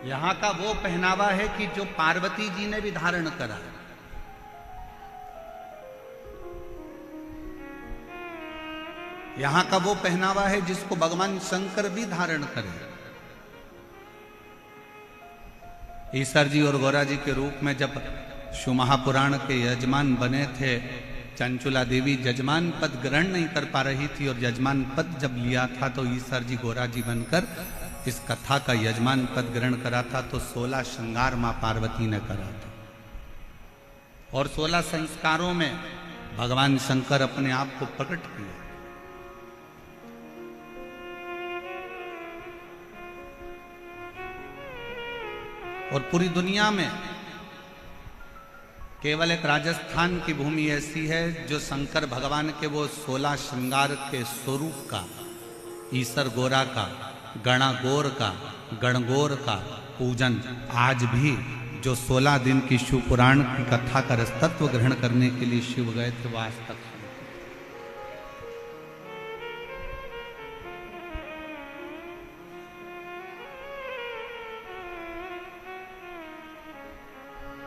यहां का वो पहनावा है कि जो पार्वती जी ने भी धारण करा। यहां का वो पहनावा है जिसको भगवान शंकर भी धारण करे। ईश्वर जी और गौरा जी के रूप में जब शिव महापुराण के यजमान बने थे, चंचुला देवी जजमान पद ग्रहण नहीं कर पा रही थी और यजमान पद जब लिया था तो ईश्वर जी गौरा जी बनकर इस कथा का यजमान पद ग्रहण करा था। तो 16 श्रृंगार मां पार्वती ने करा था और 16 संस्कारों में भगवान शंकर अपने आप को प्रकट किया। और पूरी दुनिया में केवल एक राजस्थान की भूमि ऐसी है जो शंकर भगवान के वो 16 श्रृंगार के स्वरूप का, ईसर गोरा का, गणागोर का, गणगोर का पूजन आज भी जो 16 दिन की शिव पुराण की कथा का रसतत्व ग्रहण करने के लिए शिव गए थे, वो आज तक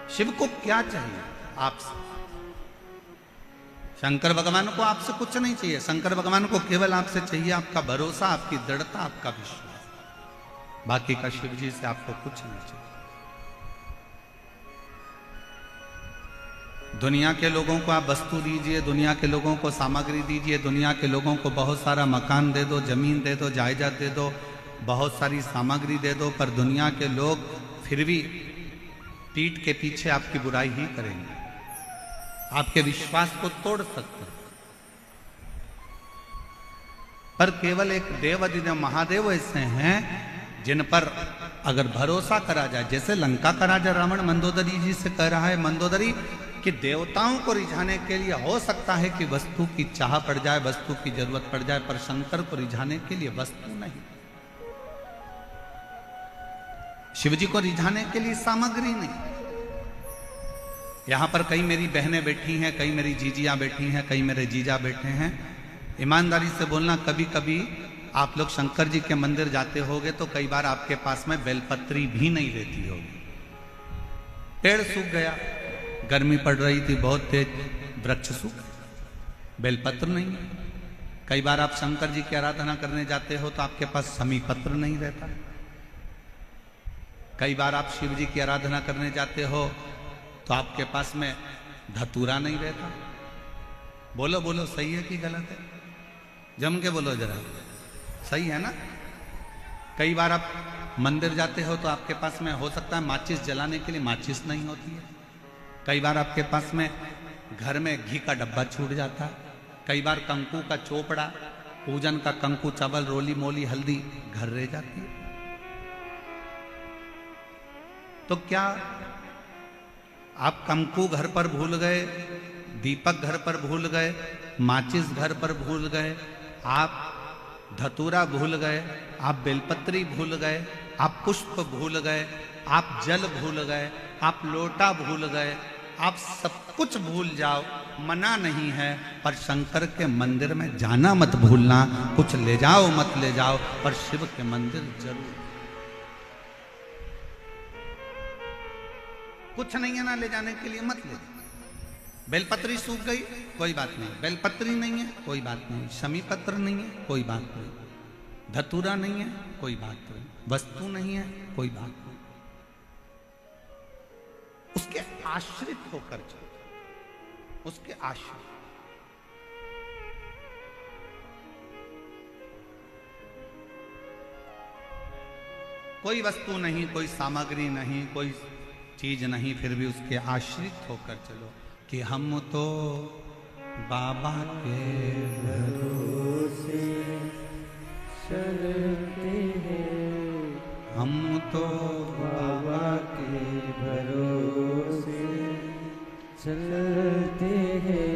शिव को क्या चाहिए आपसे? शंकर भगवान को आपसे कुछ नहीं चाहिए। शंकर भगवान को केवल आपसे चाहिए आपका भरोसा, आपकी दृढ़ता, आपका विश्वास। बाकी का शिव जी से आपको कुछ नहीं चाहिए। दुनिया के लोगों को आप वस्तु दीजिए, दुनिया के लोगों को सामग्री दीजिए, दुनिया के लोगों को बहुत सारा मकान दे दो, जमीन दे दो, जायदाद दे दो, बहुत सारी सामग्री दे दो, पर दुनिया के लोग फिर भी पीठ के पीछे आपकी बुराई ही करेंगे, आपके विश्वास को तोड़ सकते हैं। पर केवल एक देवाधिदेव महादेव ऐसे हैं जिन पर अगर भरोसा करा जाए, जैसे लंका का राजा रावण मंदोदरी जी से कह रहा है, मंदोदरी कि देवताओं को रिझाने के लिए हो सकता है कि वस्तु की चाह पड़ जाए, वस्तु की जरूरत पड़ जाए, पर शंकर को रिझाने के लिए वस्तु नहीं, शिव जी को रिझाने के लिए सामग्री नहीं। यहां पर कई मेरी बहनें बैठी हैं, कई मेरी जीजियां बैठी हैं, कई मेरे जीजा बैठे हैं। ईमानदारी से बोलना, कभी कभी आप लोग शंकर जी के मंदिर जाते होगे तो कई बार आपके पास में बेलपत्री भी नहीं रहती होगी। पेड़ सूख गया, गर्मी पड़ रही थी बहुत तेज, वृक्ष सूख, बेलपत्र नहीं है। कई बार आप शंकर जी की आराधना करने जाते हो तो आपके पास समी पत्र नहीं रहता। कई बार आप शिव जी की आराधना करने जाते हो तो आपके पास में धतूरा नहीं रहता। बोलो बोलो, सही है कि गलत है? जम के बोलो जरा, सही है ना? कई बार आप मंदिर जाते हो तो आपके पास में हो सकता है माचिस जलाने के लिए माचिस नहीं होती है। कई बार आपके पास में घर में घी का डब्बा छूट जाता है। कई बार कंकु का चोपड़ा, पूजन का कंकु, चावल, रोली मोली, हल्दी घर रह जाती है। तो क्या आप कंकु घर पर भूल गए, दीपक घर पर भूल गए, माचिस घर पर भूल गए, आप धतूरा भूल गए, आप बेलपत्री भूल गए, आप पुष्प भूल गए, आप जल भूल गए, आप लोटा भूल गए, आप सब कुछ भूल जाओ, मना नहीं है, पर शंकर के मंदिर में जाना मत भूलना। कुछ ले जाओ मत ले जाओ, पर शिव के मंदिर जरूर। कुछ नहीं है ना ले जाने के लिए, मत ले। बेलपत्री सूख गई, कोई बात नहीं, बेलपत्री नहीं है, कोई बात नहीं, शमी पत्र नहीं है, कोई बात नहीं, धतूरा नहीं है, कोई बात नहीं, वस्तु नहीं है, कोई बात नहीं। उसके आश्रित होकर चलो, उसके आश्रित। कोई वस्तु नहीं, कोई सामग्री नहीं, कोई चीज नहीं, फिर भी उसके आश्रित होकर चलो कि हम तो बाबा के भरोसे चलते हैं, हम तो बाबा के भरोसे चलते हैं।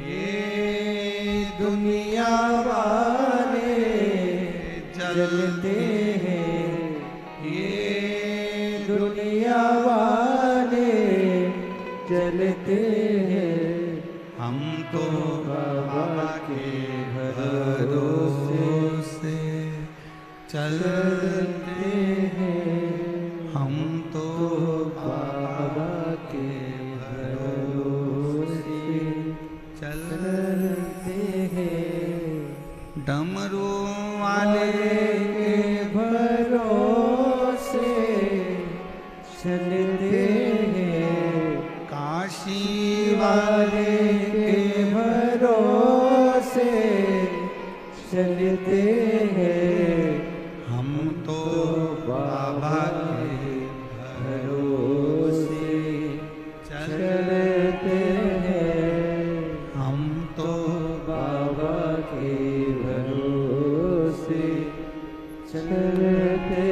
ये दुनिया वाले जलते हैं, ये दुनिया वाले चलते हैं, हम तो बाबा के भरोसे चलते हैं। वाले के भरोसे चलते हैं, काशी वाले के भरोसे चलते हैं, हम तो बाबा के भरोसे चलते हैं, हम तो बाबा के भरोसे चलते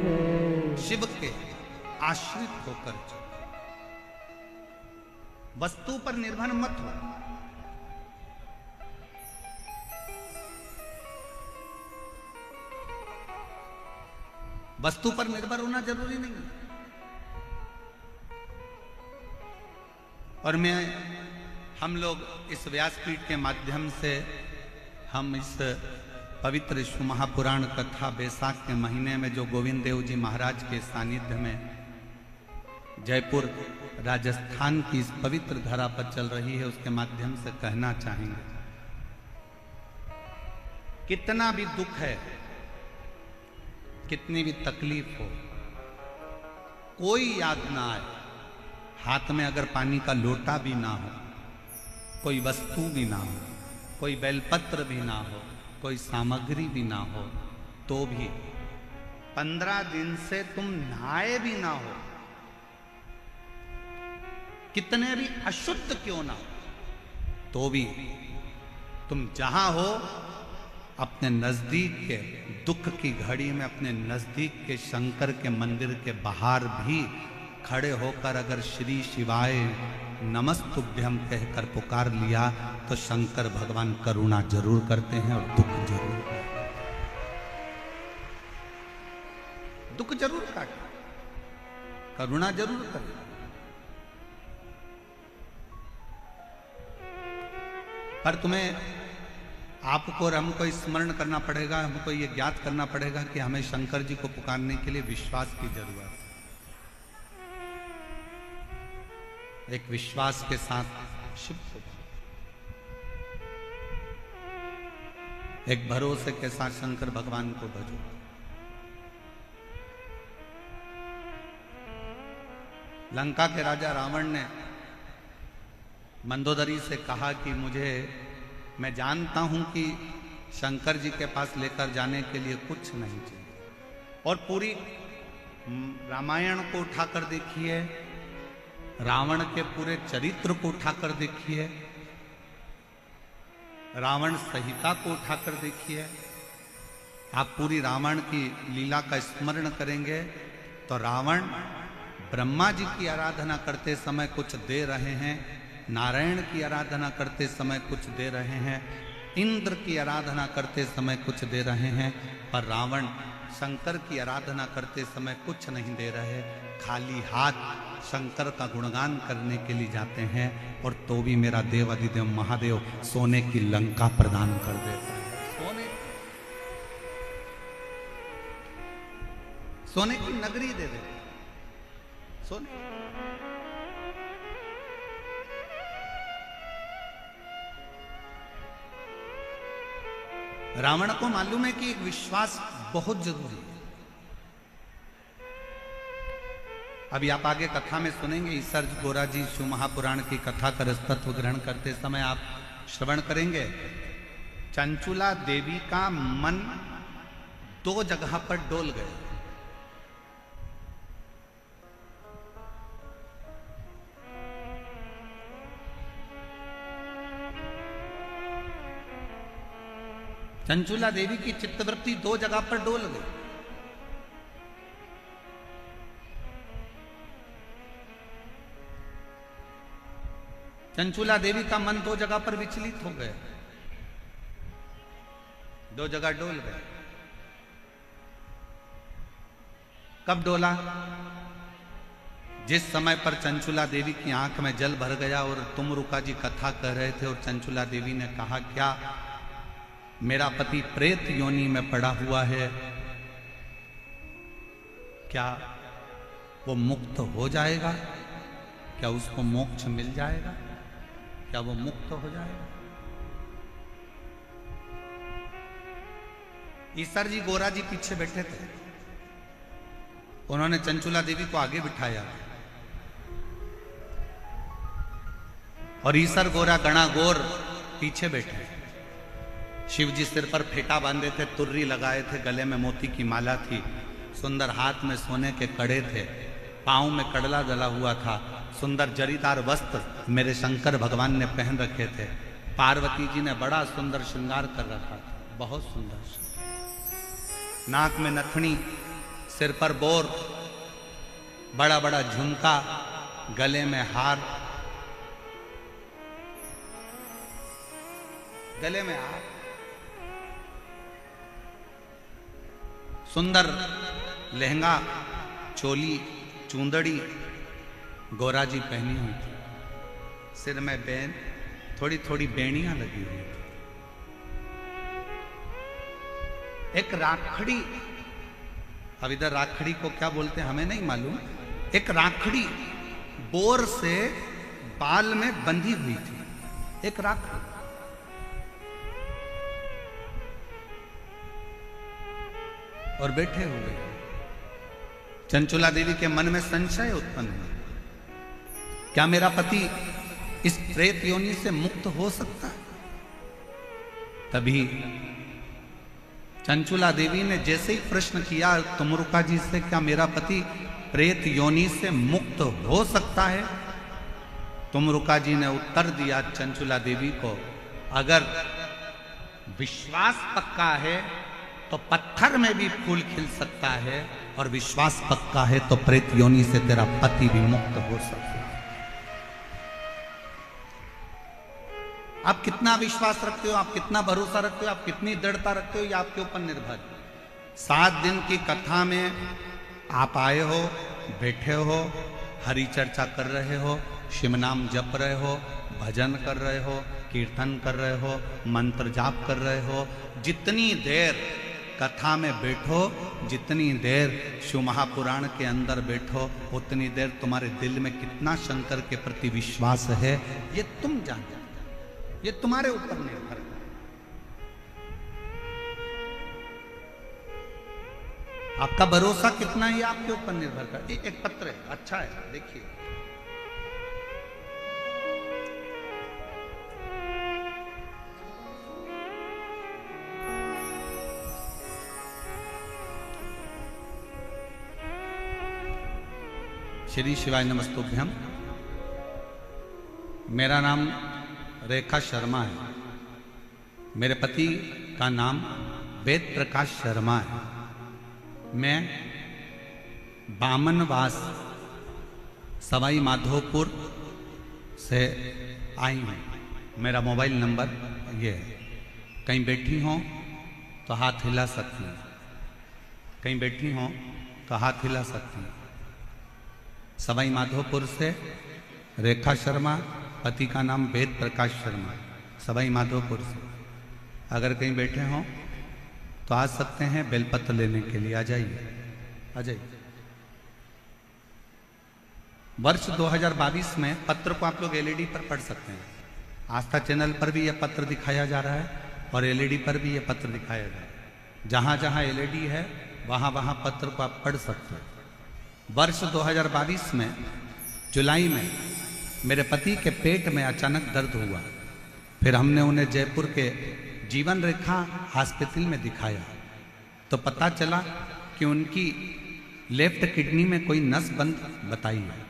हैं। शिव के आश्रित होकर चलो, वस्तु पर निर्भर मत हो। वस्तु पर निर्भर होना जरूरी नहीं है। और हम लोग इस व्यासपीठ के माध्यम से हम इस पवित्र शिव महापुराण कथा बैसाख के महीने में जो गोविंद देव जी महाराज के सानिध्य में जयपुर राजस्थान की इस पवित्र धरा पर चल रही है, उसके माध्यम से कहना चाहेंगे, कितना भी दुख है, कितनी भी तकलीफ हो, कोई याद ना आए, हाथ में अगर पानी का लोटा भी ना हो, कोई वस्तु भी ना हो, कोई बेलपत्र भी ना हो, कोई सामग्री भी ना हो, तो भी 15 दिन से तुम नहाए भी ना हो, कितने भी अशुद्ध क्यों ना हो, तो भी तुम जहां हो अपने नजदीक के दुख की घड़ी में अपने नजदीक के शंकर के मंदिर के बाहर भी खड़े होकर अगर श्री शिवाय नमस्तुभ्यम कहकर पुकार लिया तो शंकर भगवान करुणा जरूर करते हैं और दुख जरूर, दुख जरूर काटे, करुणा जरूर करे। पर तुम्हें, आपको और हमको स्मरण करना पड़ेगा, हमको ये ज्ञात करना पड़ेगा कि हमें शंकर जी को पुकारने के लिए विश्वास की जरूरत है। एक विश्वास के साथ शिव को, एक भरोसे के साथ शंकर भगवान को भजो। लंका के राजा रावण ने मंदोदरी से कहा कि मैं जानता हूं कि शंकर जी के पास लेकर जाने के लिए कुछ नहीं चाहिए, और पूरी रामायण को उठाकर देखिए, रावण के पूरे चरित्र को उठाकर देखिए, रावण संहिता को उठाकर देखिए, आप पूरी रावण की लीला का स्मरण करेंगे तो रावण ब्रह्मा जी की आराधना करते समय कुछ दे रहे हैं, नारायण की आराधना करते समय कुछ दे रहे हैं, इंद्र की आराधना करते समय कुछ दे रहे हैं, पर रावण शंकर की आराधना करते समय कुछ नहीं दे रहे, खाली हाथ शंकर का गुणगान करने के लिए जाते हैं, और तो भी मेरा देव अधिदेव महादेव सोने की लंका प्रदान कर देता है, सोने की नगरी दे देते, सोने। रावण को मालूम है कि एक विश्वास बहुत जरूरी है। अभी आप आगे कथा में सुनेंगे, ईसर गोरा जी शिव महापुराण की कथा का रसतत्व ग्रहण करते समय आप श्रवण करेंगे, चंचुला देवी का मन 2 जगह पर डोल गया। चंचुला देवी की चित्तवृत्ति 2 जगह पर डोल गई। चंचुला देवी का मन 2 जगह पर विचलित हो गया, 2 जगह डोल गए। कब डोला? जिस समय पर चंचुला देवी की आंख में जल भर गया और तुमरुका जी कथा कर रहे थे और चंचुला देवी ने कहा, क्या मेरा पति प्रेत योनि में पड़ा हुआ है, क्या वो मुक्त हो जाएगा? क्या उसको मोक्ष मिल जाएगा? क्या वो मुक्त हो जाएगा? ईसर जी गोरा जी पीछे बैठे थे। उन्होंने चंचुला देवी को आगे बिठाया और ईसर गोरा गणा गोर पीछे बैठे। शिव जी सिर पर फेटा बांधे थे, तुर्री लगाए थे, गले में मोती की माला थी, सुंदर हाथ में सोने के कड़े थे, पांव में कड़ला डला हुआ था, सुंदर जरीदार वस्त्र मेरे शंकर भगवान ने पहन रखे थे। पार्वती जी ने बड़ा सुंदर श्रृंगार कर रखा था, बहुत सुंदर। नाक में नथनी, सिर पर बोर, बड़ा बड़ा झुमका, गले में हार, गले में हार, सुंदर लहंगा, चोली, चूंदड़ी गोरा जी पहनी हुई थी। सिर में बैन, थोड़ी थोड़ी बेड़ियां लगी हुई थी। एक राखड़ी, अब इधर राखड़ी को क्या बोलते हैं हमें नहीं मालूम, एक राखड़ी बोर से बाल में बंधी हुई थी, एक राखड़ी। और बैठे हुए चंचुला देवी के मन में संशय उत्पन्न हुआ, क्या मेरा पति इस प्रेत योनि से मुक्त हो सकता है? तभी चंचुला देवी ने जैसे ही प्रश्न किया तुमरुका जी से, क्या मेरा पति प्रेत योनि से मुक्त हो सकता है? तुमरुका जी ने उत्तर दिया चंचुला देवी को, अगर विश्वास पक्का है तो पत्थर में भी फूल खिल सकता है, और विश्वास पक्का है तो प्रेत योनि से तेरा पति भी मुक्त हो सकता है। आप कितना विश्वास रखते हो, आप कितना भरोसा रखते हो, आप कितनी दृढ़ता रखते हो, ये आपके ऊपर निर्भर है। 7 दिन की कथा में आप आए हो, बैठे हो, हरि चर्चा कर रहे हो, शिव नाम जप रहे हो, भजन कर रहे हो, कीर्तन कर रहे हो, मंत्र जाप कर रहे हो। जितनी देर कथा में बैठो, जितनी देर शिव महापुराण के अंदर बैठो, उतनी देर तुम्हारे दिल में कितना शंकर के प्रति विश्वास है ये तुम जानते हो, ये तुम्हारे ऊपर निर्भर है। आपका भरोसा कितना है आपके ऊपर निर्भर करता है। एक पत्र है, अच्छा है, देखिए। श्री शिवाय नमस्तुभ्यम। मेरा नाम रेखा शर्मा है। मेरे पति का नाम वेद प्रकाश शर्मा है। मैं बामनवास सवाई माधोपुर से आई हूँ। मेरा मोबाइल नंबर ये है। कहीं बैठी हों तो हाथ हिला सकती हैं, कहीं बैठी हों तो हाथ हिला सकती हैं। सवाई माधोपुर से रेखा शर्मा, पति का नाम वेद प्रकाश शर्मा, सवाई माधोपुर से। अगर कहीं बैठे हों तो आ सकते हैं बेलपत्र लेने के लिए। आ जाइए, आ जाइए। वर्ष 2022 में पत्र को आप लोग एलईडी पर पढ़ सकते हैं। आस्था चैनल पर भी यह पत्र दिखाया जा रहा है और एलईडी पर भी यह पत्र दिखाया जा रहा है। जहाँ जहाँ एलईडी है वहाँ वहाँ पत्र को आप पढ़ सकते हैं। वर्ष 2022 में जुलाई में मेरे पति के पेट में अचानक दर्द हुआ। फिर हमने उन्हें जयपुर के जीवन रेखा हॉस्पिटल में दिखाया तो पता चला कि उनकी लेफ्ट किडनी में कोई नस बंद बताई है।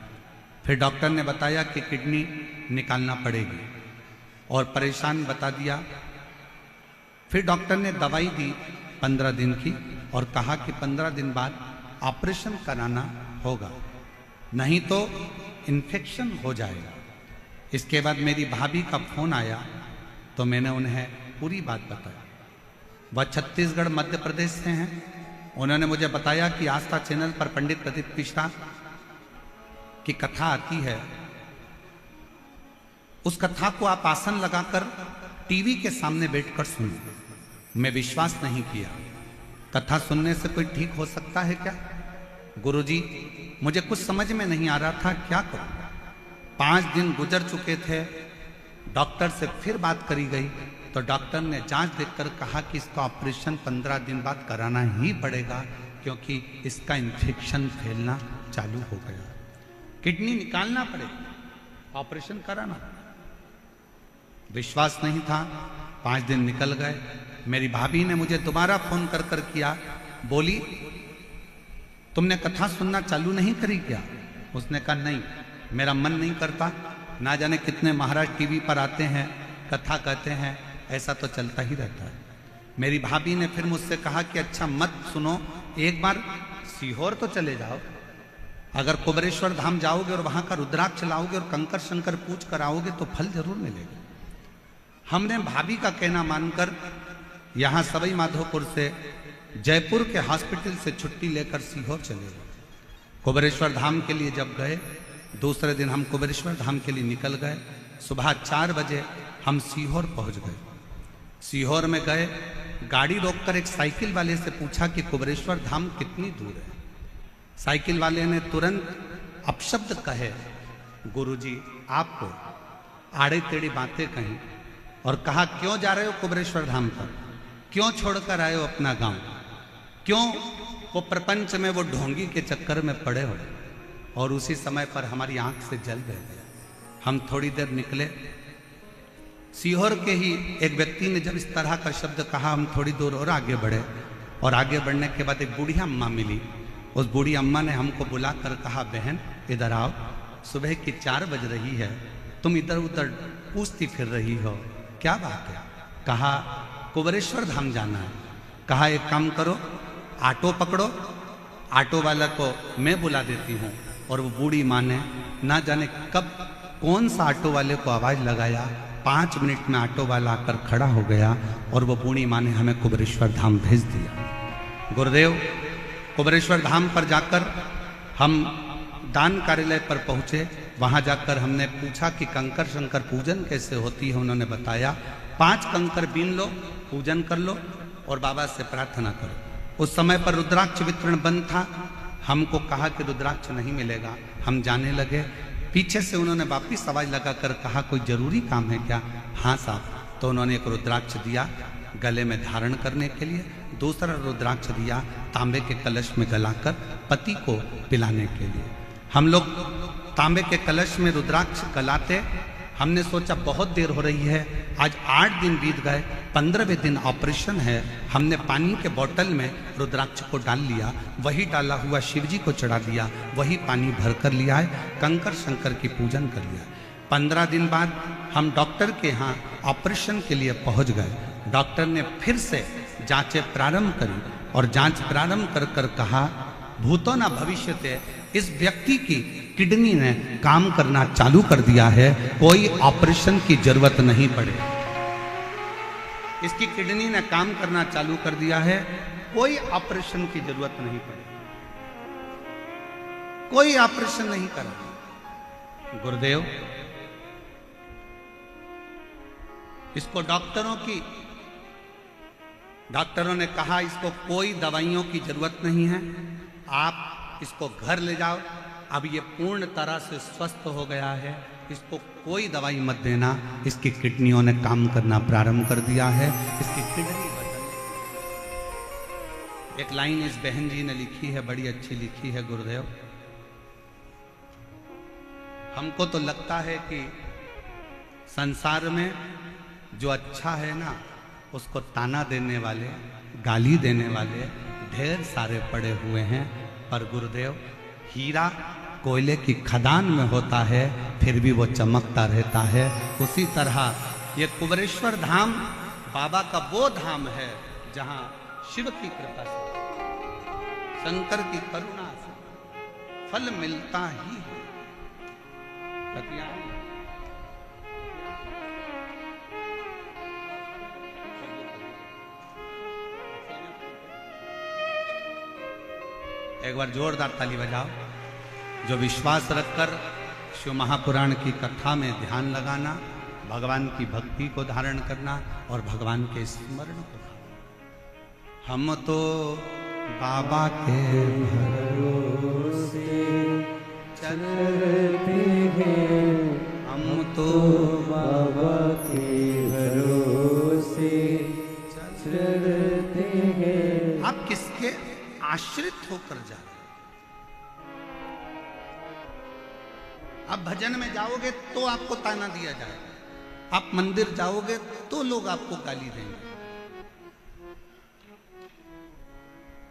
फिर डॉक्टर ने बताया कि किडनी निकालना पड़ेगी और परेशान बता दिया। फिर डॉक्टर ने दवाई दी 15 दिन की और कहा कि 15 दिन बाद ऑपरेशन कराना होगा, नहीं तो इन्फेक्शन हो जाएगा। इसके बाद मेरी भाभी का फोन आया तो मैंने उन्हें पूरी बात बताई। वह छत्तीसगढ़ मध्य प्रदेश से हैं। उन्होंने मुझे बताया कि आस्था चैनल पर पंडित प्रदीप मिश्रा की कथा आती है, उस कथा को आप आसन लगाकर टीवी के सामने बैठकर सुनो। मैं विश्वास नहीं किया। कथा सुनने से कोई ठीक हो सकता है क्या? गुरुजी, मुझे कुछ समझ में नहीं आ रहा था, क्या करूं। 5 दिन गुजर चुके थे। डॉक्टर से फिर बात करी गई तो डॉक्टर ने जांच देखकर कहा कि इसका ऑपरेशन 15 दिन बाद कराना ही पड़ेगा, क्योंकि इसका इन्फेक्शन फैलना चालू हो गया, किडनी निकालना पड़ेगा, ऑपरेशन कराना। विश्वास नहीं था। 5 दिन निकल गए। मेरी भाभी ने मुझे दोबारा फोन कर कर किया, बोली तुमने कथा सुनना चालू नहीं करी क्या? उसने कहा नहीं, मेरा मन नहीं करता। ना जाने कितने महाराज टीवी पर आते हैं, कथा कहते हैं, ऐसा तो चलता ही रहता है। मेरी भाभी ने फिर मुझसे कहा कि अच्छा मत सुनो, एक बार सीहोर तो चले जाओ। अगर कुबेरेश्वर धाम जाओगे और वहां का रुद्राक्ष लाओगे और कंकर शंकर पूछ कर आओगे तो फल जरूर मिलेगा। हमने भाभी का कहना मानकर यहां सवाई माधोपुर से जयपुर के हॉस्पिटल से छुट्टी लेकर सीहोर चले गए। कुबेरेश्वर धाम के लिए जब गए, दूसरे दिन हम कुबेरेश्वर धाम के लिए निकल गए। सुबह 4 बजे हम सीहोर पहुंच गए। सीहोर में गए, गाड़ी रोककर एक साइकिल वाले से पूछा कि कुबेरेश्वर धाम कितनी दूर है। साइकिल वाले ने तुरंत अपशब्द कहे, गुरुजी आपको आड़े टेढ़ी बातें कहीं और कहा क्यों जा रहे हो कुबेरेश्वर धाम पर, क्यों छोड़कर आए हो अपना गांव, क्यों वो प्रपंच में वो ढोंगी के चक्कर में पड़े हो। और उसी समय पर हमारी आंख से जल बह गया। हम थोड़ी देर निकले, सीहोर के ही एक व्यक्ति ने जब इस तरह का शब्द कहा, हम थोड़ी दूर और आगे बढ़े और आगे बढ़ने के बाद एक बूढ़ी अम्मा मिली। उस बूढ़ी अम्मा ने हमको बुलाकर कहा, बहन इधर आओ, सुबह की 4 बज रही है, तुम इधर उधर पूछती फिर रही हो, क्या बात है? कहा कुबेरेश्वर धाम जाना है। कहा एक काम करो, ऑटो पकड़ो, ऑटो वाला को मैं बुला देती हूँ। और वो बूढ़ी माँ ने ना जाने कब कौन सा ऑटो वाले को आवाज़ लगाया, 5 मिनट में ऑटो वाला आकर खड़ा हो गया और वो बूढ़ी माँ ने हमें कुबेरेश्वर धाम भेज दिया। गुरुदेव, कुबेरेश्वर धाम पर जाकर हम दान कार्यालय पर पहुँचे। वहाँ जाकर हमने पूछा कि कंकर शंकर पूजन कैसे होती है। उन्होंने बताया 5 कंकर बीन लो, पूजन कर लो और बाबा से प्रार्थना करो। उस समय पर रुद्राक्ष वितरण बंद था। हमको कहा कि रुद्राक्ष नहीं मिलेगा। हम जाने लगे। पीछे से उन्होंने वापिस आवाज लगाकर कहा कोई जरूरी काम है क्या? हाँ साहब। तो उन्होंने एक रुद्राक्ष दिया गले में धारण करने के लिए, दूसरा रुद्राक्ष दिया तांबे के कलश में गलाकर पति को पिलाने के लिए। हम लोग तांबे के कलश में रुद्राक्ष गलाते। हमने सोचा बहुत देर हो रही है, आज 8 दिन बीत गए, 15वें दिन ऑपरेशन है। हमने पानी के बोतल में रुद्राक्ष को डाल लिया, वही डाला हुआ शिव जी को चढ़ा दिया, वही पानी भर कर लिया है, कंकर शंकर की पूजन कर लिया। 15 दिन बाद हम डॉक्टर के यहाँ ऑपरेशन के लिए पहुँच गए। डॉक्टर ने फिर से जांचें प्रारंभ करी और जांच प्रारंभ कर कर कहा भूतो न भविष्यते, इस व्यक्ति की किडनी ने काम करना चालू कर दिया है, कोई ऑपरेशन की जरूरत नहीं पड़े। इसकी किडनी ने काम करना चालू कर दिया है, कोई ऑपरेशन की जरूरत नहीं पड़े, कोई ऑपरेशन नहीं करा। गुरुदेव, इसको डॉक्टरों ने कहा इसको कोई दवाइयों की जरूरत नहीं है, आप इसको घर ले जाओ, अब ये पूर्ण तरह से स्वस्थ हो गया है, इसको कोई दवाई मत देना, इसकी किडनियों ने काम करना प्रारंभ कर दिया है, इसकी किडनी बदल। एक लाइन इस बहन जी ने लिखी है, बड़ी अच्छी लिखी है। गुरुदेव, हमको तो लगता है कि संसार में जो अच्छा है ना, उसको ताना देने वाले, गाली देने वाले ढेर सारे पड़े हुए हैं। पर गुरुदेव, हीरा कोयले की खदान में होता है, फिर भी वो चमकता रहता है। उसी तरह ये कुबेरेश्वर धाम बाबा का वो धाम है जहां शिव की कृपा से, शंकर की करुणा से फल मिलता ही है। एक बार जोरदार ताली बजाओ। जो विश्वास रखकर शिव महापुराण की कथा में ध्यान लगाना, भगवान की भक्ति को धारण करना और भगवान के स्मरण को धारण। हम तो बाबा के भरोसे चलते हैं, हम तो बाबा के भरोसे आप किसके आश्रित होकर जा रहे हो? आप भजन में जाओगे तो आपको ताना दिया जाएगा, आप मंदिर जाओगे तो लोग आपको गाली देंगे,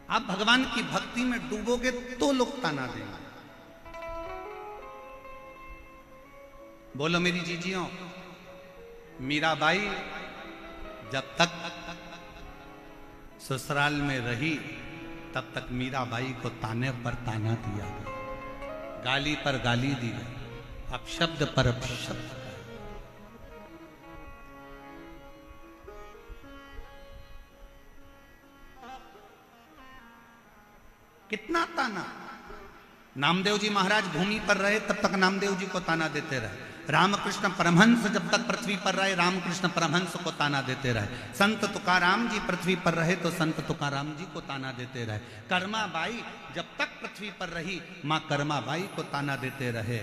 आप भगवान की भक्ति में डूबोगे तो लोग ताना देंगे। बोलो मेरी जीजियों, मीराबाई जब तक ससुराल में रही तब तक मीराबाई को ताने पर ताना दिया गया, गाली पर गाली दी गई, अपशब्द पर अपशब्द। कितना ताना। नामदेव जी महाराज भूमि पर रहे तब तक नामदेव जी को ताना देते रहे। रामकृष्ण परमहंस जब तक पृथ्वी पर रहे रामकृष्ण परमहंस को ताना देते रहे। संत तुकाराम जी पृथ्वी पर रहे तो संत तुकाराम जी को ताना देते रहे। कर्माबाई जब तक पृथ्वी पर रही मां कर्माबाई को ताना देते रहे।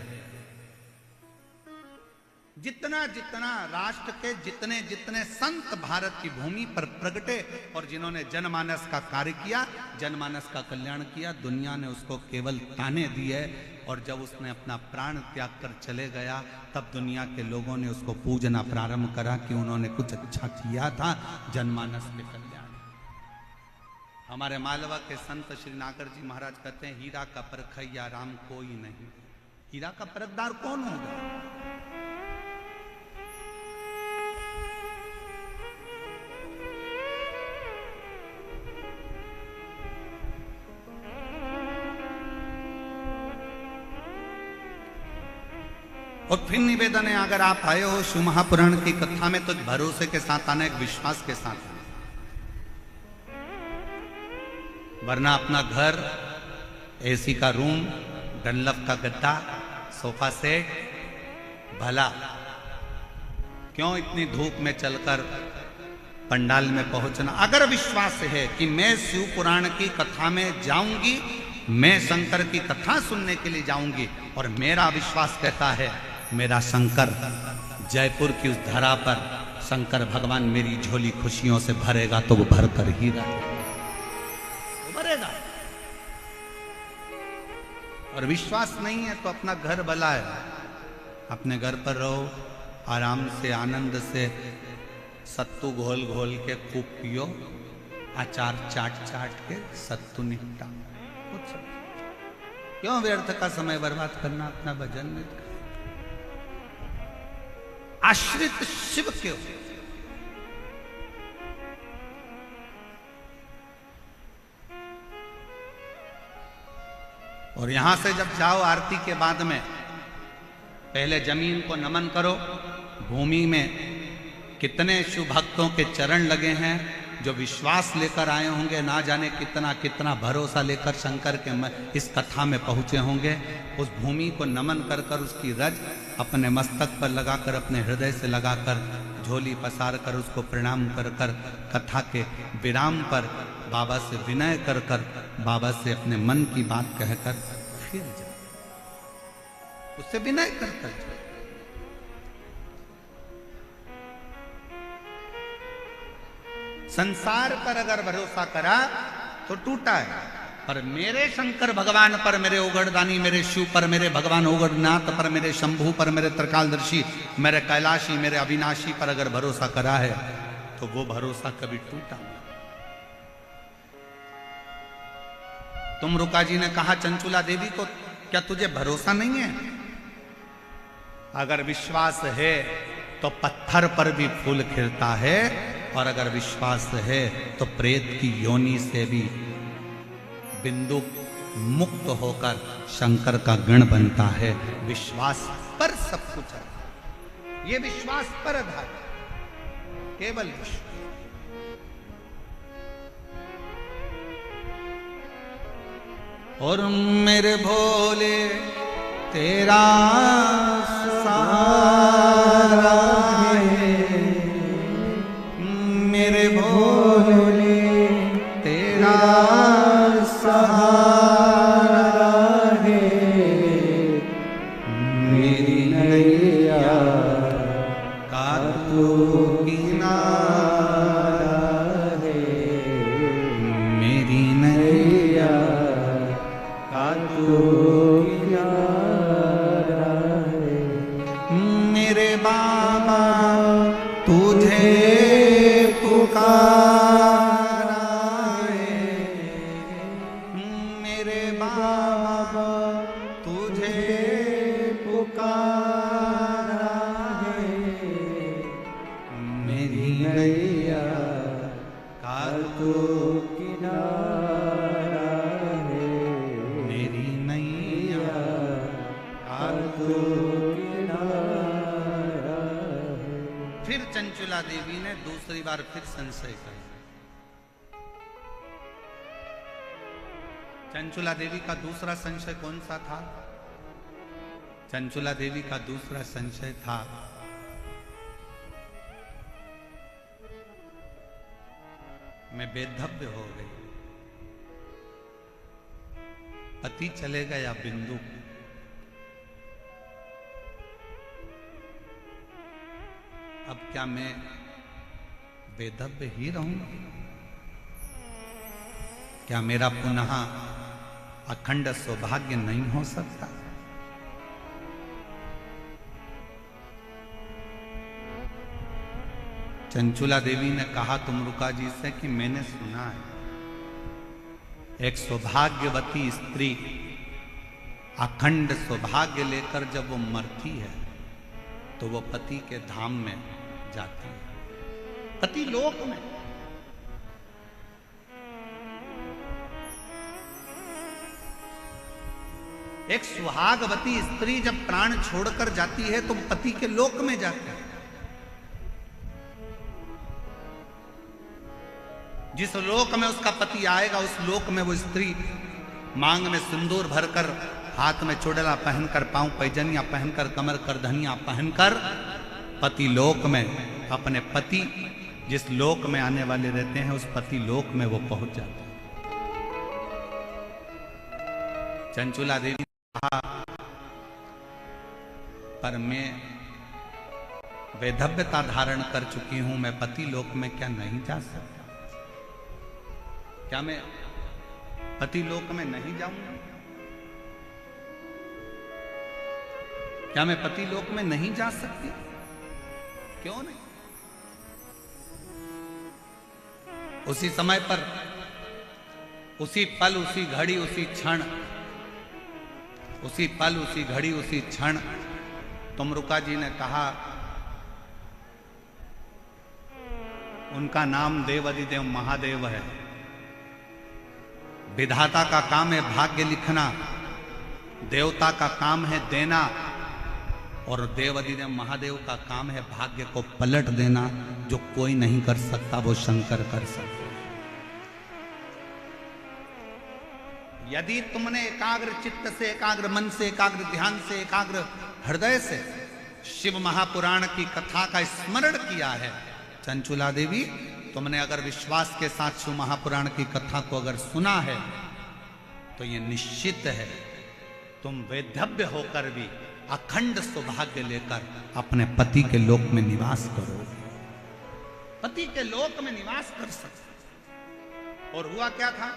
जितना जितना राष्ट्र के जितने जितने संत भारत की भूमि पर प्रगटे और जिन्होंने जनमानस का कार्य किया, जनमानस का कल्याण किया, दुनिया ने उसको केवल ताने दिए। और जब उसने अपना प्राण त्याग कर चले गया तब दुनिया के लोगों ने उसको पूजना प्रारंभ करा कि उन्होंने कुछ अच्छा किया था जनमानस के कल्याण। हमारे मालवा के संत श्री नागर जी महाराज कहते हैं, हीरा का परखैया राम कोई नहीं। हीरा का परखदार कौन होगा? और फिर निवेदन है, अगर आप आए हो शिव महापुराण की कथा में तो भरोसे के साथ आना, एक विश्वास के साथ आना, वरना अपना घर, एसी का रूम, डनलप का गद्दा, सोफा सेट, भला क्यों इतनी धूप में चलकर पंडाल में पहुंचना। अगर विश्वास है कि मैं शिव पुराण की कथा में जाऊंगी, मैं शंकर की कथा सुनने के लिए जाऊंगी और मेरा विश्वास कहता है मेरा शंकर जयपुर की उस धरा पर शंकर भगवान मेरी झोली खुशियों से भरेगा तो वो भर कर ही भरेगा। और विश्वास नहीं है तो अपना घर भला है, अपने घर पर रहो, आराम से आनंद से सत्तू घोल घोल के खूब पियो, अचार चाट चाट के सत्तू निपटा। क्यों व्यर्थ का समय बर्बाद करना अपना भजन में? आश्रित शिव क्यों? और यहां से जब जाओ आरती के बाद में पहले जमीन को नमन करो। भूमि में कितने शिव भक्तों के चरण लगे हैं जो विश्वास लेकर आए होंगे, ना जाने कितना कितना भरोसा लेकर शंकर के इस कथा में पहुंचे होंगे। उस भूमि को नमन कर कर उसकी रज अपने मस्तक पर लगाकर, अपने हृदय से लगाकर, झोली पसार कर उसको प्रणाम कर कर, कथा के विराम पर बाबा से विनय कर कर, बाबा से अपने मन की बात कहकर फिर जाओ, उससे विनय कर कर जाओ। संसार पर अगर भरोसा करा तो टूटा है, पर मेरे शंकर भगवान पर, मेरे ओगड़दानी, मेरे शिव पर, मेरे भगवान ओगड़नाथ पर, मेरे शंभू पर, मेरे त्रिकालदर्शी, मेरे कैलाशी, मेरे अविनाशी पर अगर भरोसा करा है तो वो भरोसा कभी टूटा नहीं। तुम रुका जी ने कहा चंचुला देवी को, क्या तुझे भरोसा नहीं है? अगर विश्वास है तो पत्थर पर भी फूल खिलता है, और अगर विश्वास है तो प्रेत की योनि से भी बिंदु मुक्त होकर शंकर का गण बनता है। विश्वास पर सब कुछ है, ये विश्वास पर आधार, केवल विश्वास। और मेरे भोले तेरा सहारा है, मेरे भोले तेरा सहारा है, मेरी नैया का तू किनारा है, मेरी मेरे बाबा तुझे पुकारा है, मेरी नैया का तू किनारा है, मेरी नैया का तू किनारा है। फिर चंचुला देवी ने दूसरी बार फिर संशय किया। चंचुला देवी का दूसरा संशय कौन सा था? चंचुला देवी का दूसरा संशय था मैं बेधव्य हो गई, पति चले गया बिंदु, अब क्या मैं बेधव्य ही रहूंगी? क्या मेरा पुनः अखंड सौभाग्य नहीं हो सकता? चंचुला देवी ने कहा तुमरुका जी से कि मैंने सुना है एक सौभाग्यवती स्त्री अखंड सौभाग्य लेकर जब वो मरती है तो वो पति के धाम में जाती है, पति लोक में। एक सुहागवती स्त्री जब प्राण छोड़कर जाती है तो पति के लोक में जाती है। जिस लोक में उसका पति आएगा उस लोक में वो स्त्री मांग में सिंदूर भरकर, हाथ में चुड़ला पहनकर, पांव पैजनिया पहनकर, कमर कर धनिया पहनकर पति लोक में अपने पति जिस लोक में आने वाले रहते हैं उस पति लोक में वो पहुंच जाते हैं। चंचुला देवी कहा पर मैं वैधव्यता धारण कर चुकी हूं, मैं पति लोक में क्या नहीं जा सकता? क्या मैं पति लोक में नहीं जाऊंगा? क्या मैं पति लोक में नहीं जा सकती? क्यों नहीं? उसी समय पर, उसी पल, उसी घड़ी, उसी क्षण, उसी पल, उसी घड़ी, उसी क्षण तुमरुका जी ने कहा, उनका नाम देवाधिदेव महादेव है। विधाता का काम है भाग्य लिखना, देवता का काम है देना, और देवाधिदेव महादेव का काम है भाग्य को पलट देना। जो कोई नहीं कर सकता वो शंकर कर सकता। यदि तुमने एकाग्र चित्त से, एकाग्र मन से, एकाग्र ध्यान से, एकाग्र हृदय से शिव महापुराण की कथा का स्मरण किया है, चंचुला देवी तुमने अगर विश्वास के साथ शिव महापुराण की कथा को अगर सुना है तो ये निश्चित है तुम वैधव्य होकर भी अखंड सौभाग्य लेकर अपने पति के लोक में निवास करोगे, पति के लोक में निवास कर सकते। और हुआ क्या था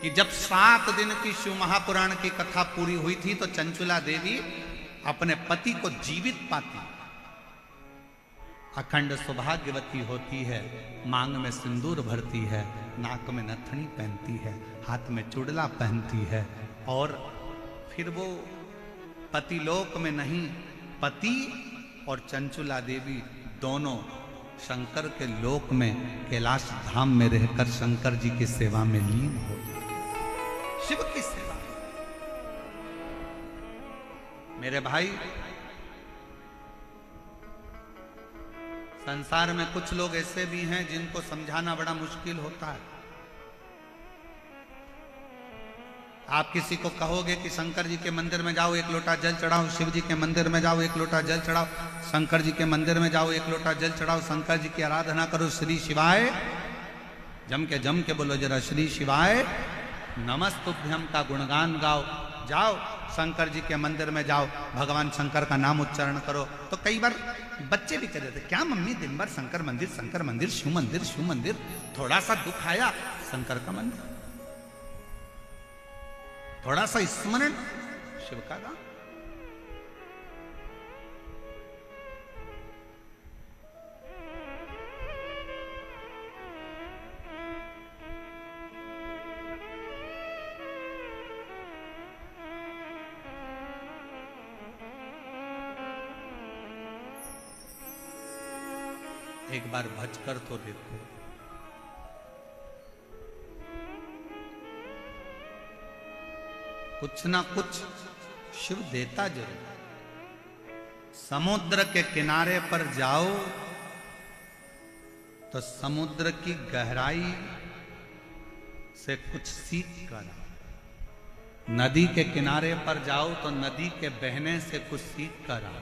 कि जब 7 दिन की शिव महापुराण की कथा पूरी हुई थी तो चंचुला देवी अपने पति को जीवित पाती, अखंड सौभाग्यवती होती है, मांग में सिंदूर भरती है, नाक में नथनी पहनती है, हाथ में चुड़ला पहनती है, और फिर वो पति लोक में नहीं, पति और चंचुला देवी दोनों शंकर के लोक में कैलाश धाम में रहकर शंकर जी की सेवा में लीन हो गए, शिव की सेवा। मेरे भाई, संसार में कुछ लोग ऐसे भी हैं जिनको समझाना बड़ा मुश्किल होता है। आप किसी को कहोगे कि शंकर जी के मंदिर में जाओ, 1 लोटा जल चढ़ाओ, शिव जी के मंदिर में जाओ, 1 लोटा जल चढ़ाओ, शंकर जी के मंदिर में जाओ, 1 लोटा जल चढ़ाओ, शंकर जी की आराधना करो, श्री शिवाय, जम के बोलो जरा, श्री शिवाय नमस्तुभ्यम का गुणगान गाओ, जाओ शंकर जी के मंदिर में जाओ, भगवान शंकर का नाम उच्चारण करो। तो कई बार बच्चे भी कह देते, क्या मम्मी दिन भर शंकर मंदिर, शंकर मंदिर, शिव मंदिर, शिव मंदिर, थोड़ा सा दुख आया शंकर का मंदिर, थोड़ा सा स्मरण शिव का गान। एक बार भजकर तो देखो। कुछ ना कुछ शिव देता जरूर। समुद्र के किनारे पर जाओ तो समुद्र की गहराई से कुछ सीख कर आओ। नदी के किनारे पर जाओ तो नदी के बहने से कुछ सीख कर आओ।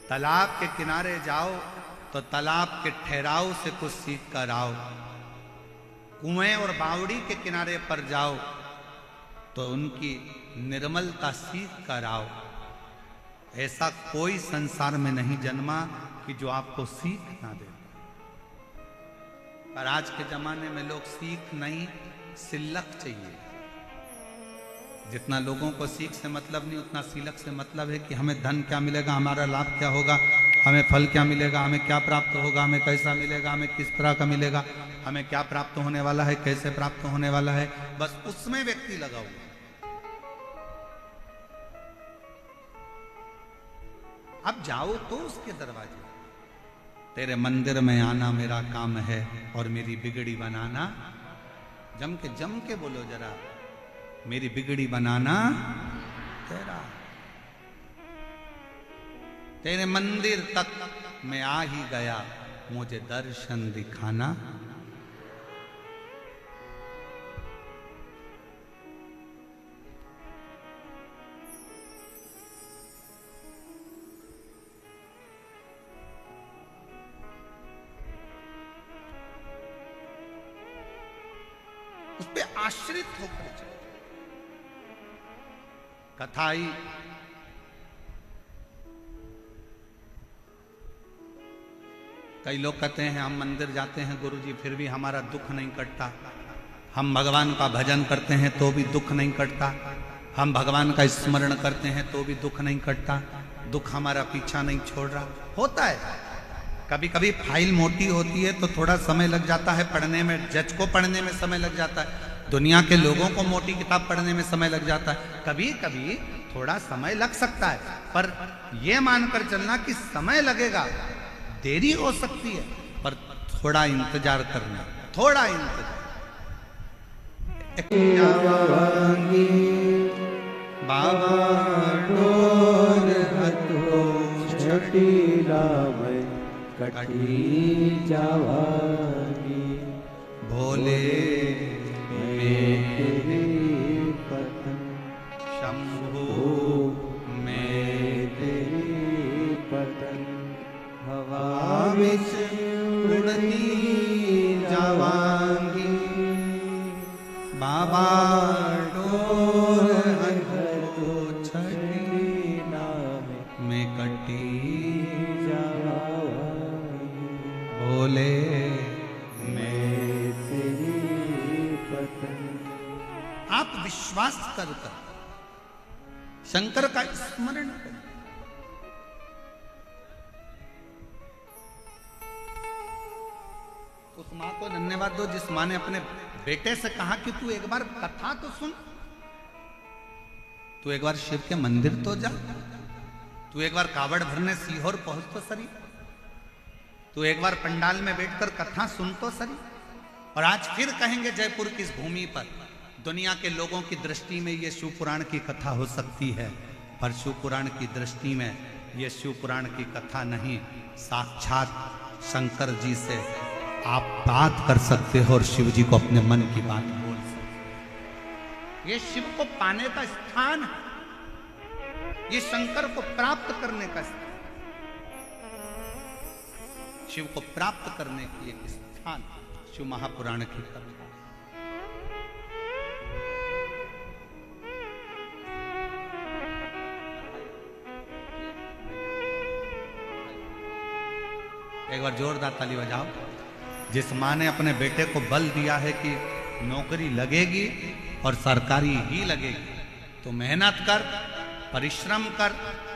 तालाब के किनारे जाओ तो तालाब के ठहराव से कुछ सीख कर आओ। कुएं और बावड़ी के किनारे पर जाओ तो उनकी निर्मलता सीख कर आओ। ऐसा कोई संसार में नहीं जन्मा कि जो आपको सीख ना दे। पर आज के जमाने में लोग सीख नहीं, सिलक चाहिए। जितना लोगों को सीख से मतलब नहीं, उतना सिलक से मतलब है कि हमें धन क्या मिलेगा, हमारा लाभ क्या होगा, हमें फल क्या मिलेगा, हमें क्या प्राप्त होगा, हमें कैसा मिलेगा, हमें किस तरह का मिलेगा, हमें क्या प्राप्त होने वाला है, कैसे प्राप्त होने वाला है, बस उसमें व्यक्ति लगा हुआ। अब जाओ तो उसके दरवाजे। तेरे मंदिर में आना मेरा काम है और मेरी बिगड़ी बनाना। जम के बोलो जरा, मेरी बिगड़ी बनाना तेरा। तेरे मंदिर तक मैं आ ही गया, मुझे दर्शन दिखाना। उस पे आश्रित होकर चलो। कथा आई, कई लोग कहते हैं हम मंदिर जाते हैं गुरुजी फिर भी हमारा दुख नहीं कटता। हम भगवान का भजन करते हैं तो भी दुख नहीं कटता। हम भगवान का स्मरण करते हैं तो भी दुख नहीं कटता। दुख हमारा पीछा नहीं छोड़ रहा। होता है, कभी कभी फाइल मोटी होती है तो थोड़ा समय लग जाता है पढ़ने में। जज को पढ़ने में समय लग जाता है, दुनिया के लोगों को मोटी किताब पढ़ने में समय लग जाता है। कभी कभी थोड़ा समय लग सकता है, पर यह मानकर चलना कि समय लगेगा, देरी हो सकती है, पर थोड़ा इंतजार करना, थोड़ा इंतजार। बाबा डोर हतो छटीला में कटी जावागी। भोले मेरे पतन शंभु में तेरी पतन हवा विच उड़ती जावांगी। बाबा डोर हतो छटीला में कटी जावागी। भोले आप विश्वास कर शंकर का स्मरण करें। उस मां को धन्यवाद दो जिस मां ने अपने बेटे से कहा कि तू एक बार कथा तो सुन, तू एक बार शिव के मंदिर तो जा, तू एक बार कावड़ भरने सीहोर पहुंच तो सरी, तू एक बार पंडाल में बैठकर कथा सुन तो सरी। और आज फिर कहेंगे जयपुर की इस भूमि पर दुनिया के लोगों की दृष्टि में ये शिव पुराण की कथा हो सकती है, पर शिव पुराण की दृष्टि में ये शिव पुराण की कथा नहीं, साक्षात शंकर जी से आप बात कर सकते हो और शिव जी को अपने मन की बात बोल सकते। ये शिव को पाने का स्थान है, ये शंकर को प्राप्त करने का स्थान, शिव को प्राप्त करने की एक स्थान शिव महापुराण की कथा। एक बार जोरदार ताली बजाओ। जिस मां ने अपने बेटे को बल दिया है कि नौकरी लगेगी और सरकारी ही लगेगी, तो मेहनत कर, परिश्रम कर,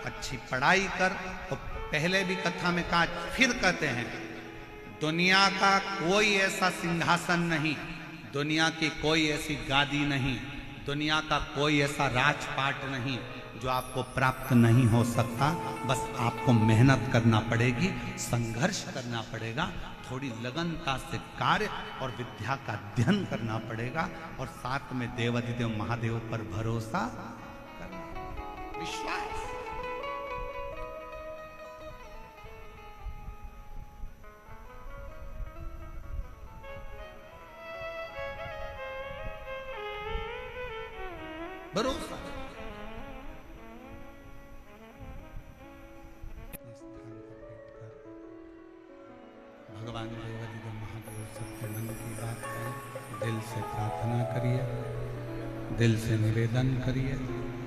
अच्छी पढ़ाई कर। और पहले भी कथा में कहा, फिर कहते हैं, दुनिया का कोई ऐसा सिंहासन नहीं, दुनिया की कोई ऐसी गादी नहीं, दुनिया का कोई ऐसा राजपाट नहीं जो आपको प्राप्त नहीं हो सकता। बस आपको मेहनत करना पड़ेगी, संघर्ष करना पड़ेगा, थोड़ी लगनता से कार्य और विद्या का अध्ययन करना पड़ेगा, और साथ में देवाधिदेव महादेव पर भरोसा करना, विश्वास। भरोसा। भगवान देवाधिदेव महादेव सबके मन की बात करें, दिल से प्रार्थना करिए, दिल से निवेदन करिए,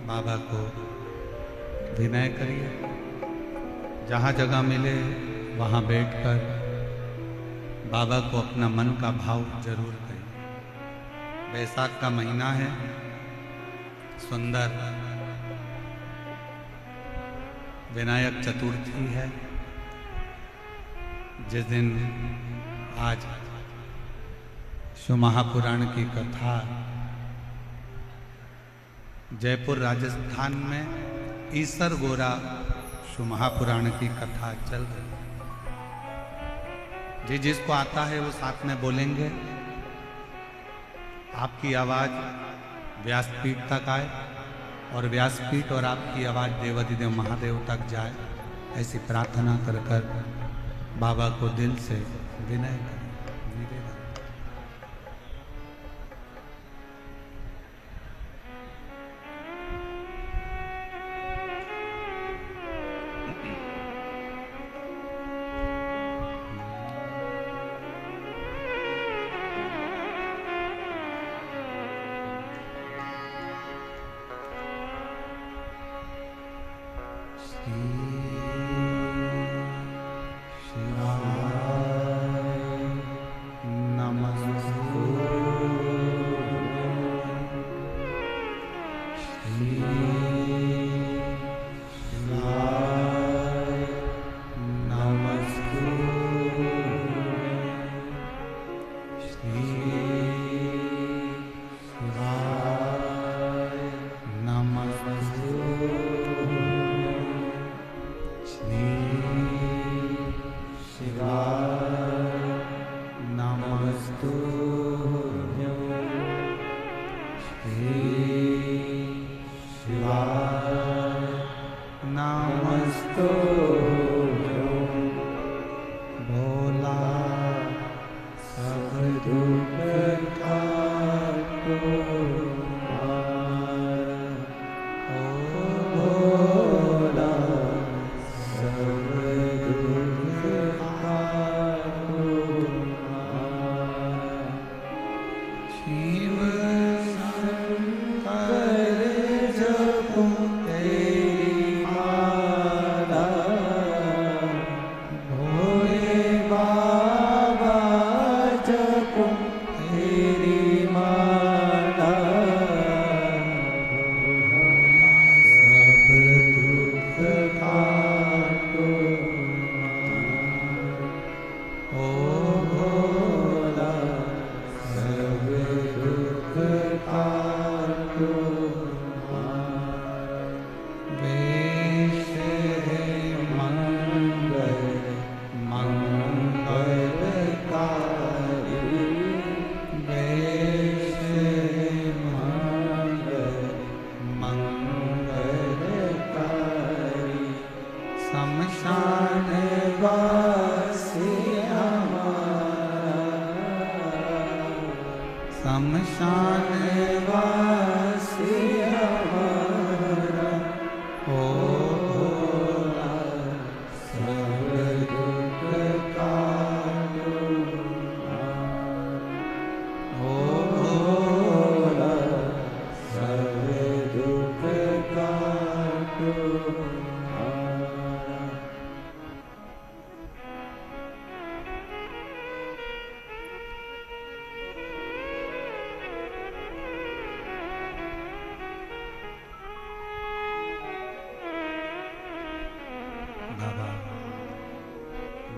बाबा को विनय करिए। जहाँ जगह मिले वहाँ बैठकर बाबा को अपना मन का भाव जरूर करिए। बैसाख का महीना है, सुंदर विनायक चतुर्थी है, जिस दिन आज शिव महापुराण की कथा जयपुर राजस्थान में ईसर गोरा शिव महापुराण की कथा चल रही है। जी जिसको आता है वो साथ में बोलेंगे, आपकी आवाज व्यासपीठ तक आए और व्यासपीठ और आपकी आवाज देवाधिदेव महादेव तक जाए, ऐसी प्रार्थना कर कर बाबा को दिल से विनय करें, निवेदन।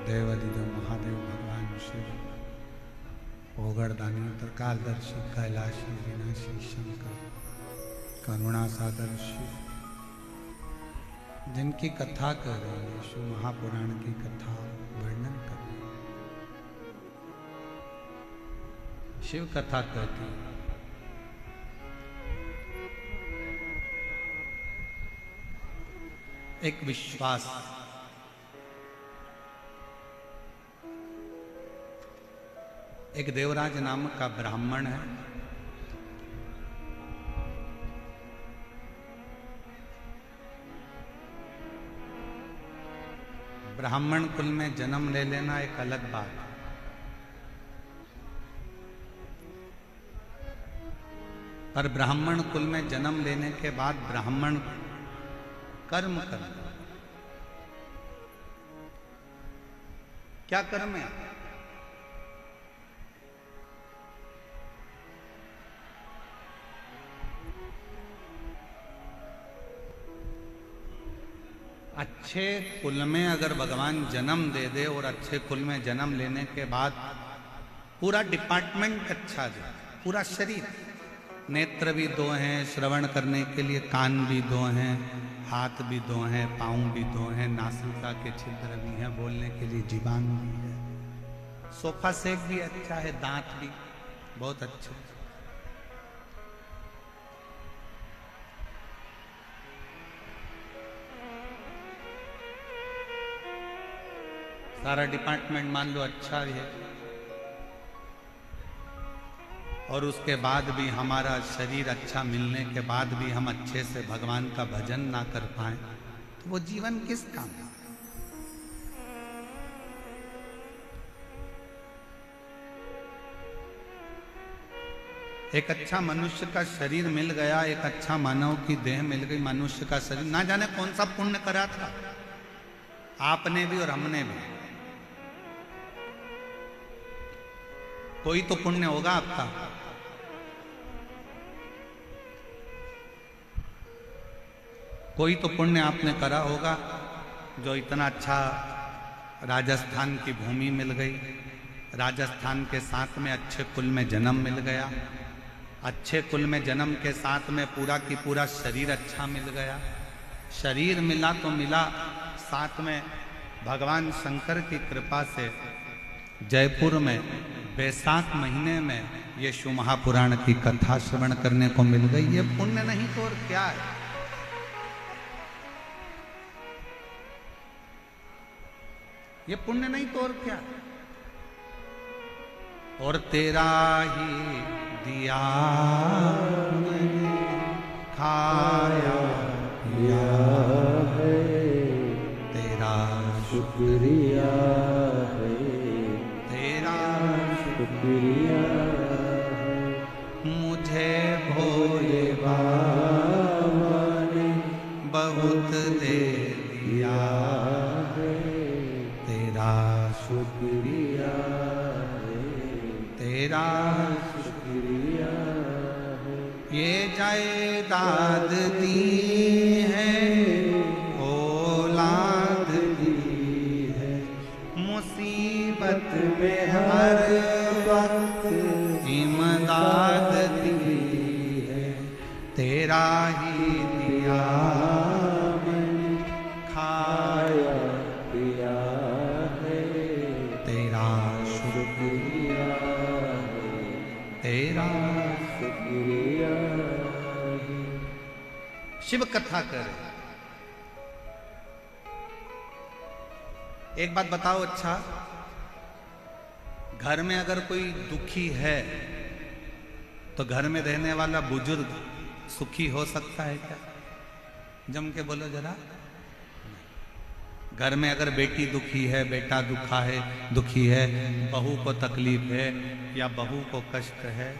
देवाधिदेव महादेव भगवान शिव, ओगड़दानी त्रिकालदर्शी कैलाशी विनाशी शंकर, करुणा सागर शिव, जिनकी कथा कर रहे हैं, यीशु महापुराण की कथा वर्णन कर रहे हैं, शिव कथा कहती है। एक विश्वास, एक देवराज नाम का ब्राह्मण है। ब्राह्मण कुल में जन्म ले लेना एक अलग बात है, पर ब्राह्मण कुल में जन्म लेने के बाद ब्राह्मण कर्म करना। क्या कर्म है? अच्छे कुल में अगर भगवान जन्म दे दे और अच्छे कुल में जन्म लेने के बाद पूरा डिपार्टमेंट अच्छा दे, पूरा शरीर, नेत्र भी दो हैं श्रवण करने के लिए, कान भी दो हैं, हाथ भी दो हैं, पाँव भी दो हैं, नासिका के छिद्र भी हैं, बोलने के लिए जीवान भी है, सोफा सेट भी अच्छा है, दांत भी बहुत अच्छे। सारा डिपार्टमेंट मान लो अच्छा है, और उसके बाद भी हमारा शरीर अच्छा मिलने के बाद भी हम अच्छे से भगवान का भजन ना कर पाए तो वो जीवन किस काम का? एक अच्छा मनुष्य का शरीर मिल गया, एक अच्छा मानव की देह मिल गई, मनुष्य का शरीर, ना जाने कौन सा पुण्य करा था आपने भी और हमने भी। कोई तो पुण्य होगा आपका, कोई तो पुण्य आपने करा होगा, जो इतना अच्छा राजस्थान की भूमि मिल गई, राजस्थान के साथ में अच्छे कुल में जन्म मिल गया, अच्छे कुल में जन्म के साथ में पूरा की पूरा शरीर अच्छा मिल गया। शरीर मिला तो मिला, साथ में भगवान शंकर की कृपा से जयपुर में बैसाख महीने में यीशु महापुराण की कथा श्रवण करने को मिल गई। ये पुण्य नहीं तो और क्या है? ये पुण्य नहीं तो और क्या? और तेरा ही दिया मैंने खाया या है, तेरा शुक्रिया है, तेरा शुक्रिया है, मुझे भोले बाबा ने बहुत दे दिया है, तेरा शुक्रिया है, तेरा शुक्रिया है। ये जायदाद दी है, औलाद दी है, मुसीबत में हर वक्त इमदाद दी है, तेरा ही दिया मैंने खाया पिया है, तेरा शुक्रिया है, तेरा। शुक्रिया है। शिव कथा करे। एक बात बताओ, अच्छा घर में अगर कोई दुखी है तो घर में रहने वाला बुजुर्ग सुखी हो सकता है क्या? जम के बोलो जरा। घर में अगर बेटी दुखी है, बेटा दुखी है, बहू को तकलीफ है या बहू को कष्ट है,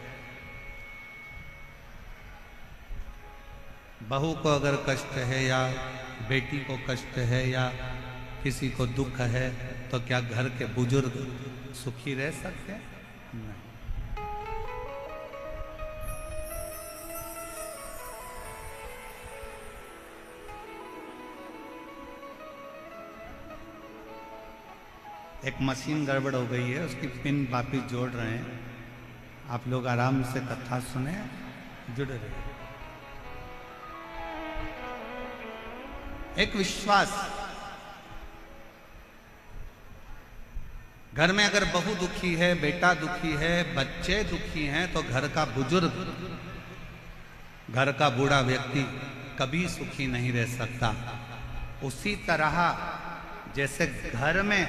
बहू को अगर कष्ट है या बेटी को कष्ट है या किसी को दुख है तो क्या घर के बुजुर्ग सुखी रह सकते हैं? नहीं। एक मशीन गड़बड़ हो गई है, उसकी पिन वापिस जोड़ रहे हैं। आप लोग आराम से कथा सुने, जुड़े रहे। एक विश्वास। घर में अगर बहू दुखी है, बेटा दुखी है, बच्चे दुखी हैं, तो घर का बुजुर्ग, घर का बूढ़ा व्यक्ति कभी सुखी नहीं रह सकता। उसी तरह जैसे घर में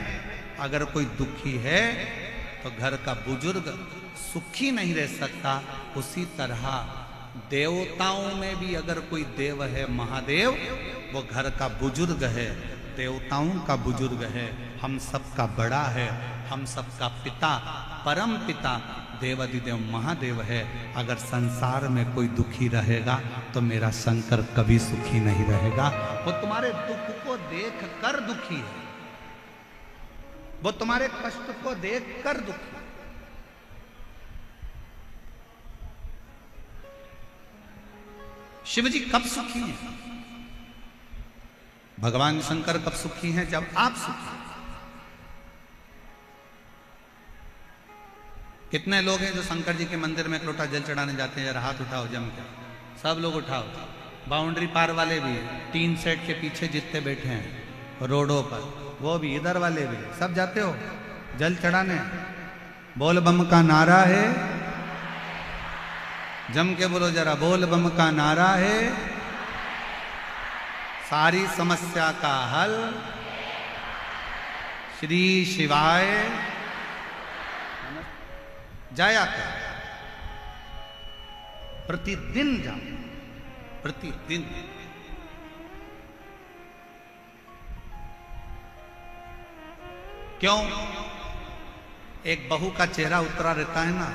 अगर कोई दुखी है तो घर का बुजुर्ग सुखी नहीं रह सकता, उसी तरह देवताओं में भी अगर कोई देव है, महादेव, वो घर का बुजुर्ग है, देवताओं का बुजुर्ग है, हम सबका बड़ा है, हम सबका पिता, परम पिता देवादिदेव महादेव है। अगर संसार में कोई दुखी रहेगा तो मेरा शंकर कभी सुखी नहीं रहेगा। वो तुम्हारे दुख को देख कर दुखी है, वो तुम्हारे कष्ट को देख कर दुखी है। शिव जी कब सुखी हैं? भगवान शंकर कब सुखी हैं? जब आप सुखी हैं। कितने लोग हैं जो शंकर जी के मंदिर में एक लोटा जल चढ़ाने जाते हैं? जरा हाथ उठाओ जम के, सब लोग उठाओ। बाउंड्री पार वाले भी, टीन सेट के पीछे जितने बैठे हैं रोडों पर, वो भी, इधर वाले भी, सब जाते हो जल चढ़ाने। बोल बम का नारा है, जम के बोलो जरा, बोल बम का नारा है, सारी समस्या का हल श्री शिवाय जाया कर। प्रतिदिन जाओ, प्रतिदिन। क्यों? एक बहू का चेहरा उतरा रहता है ना,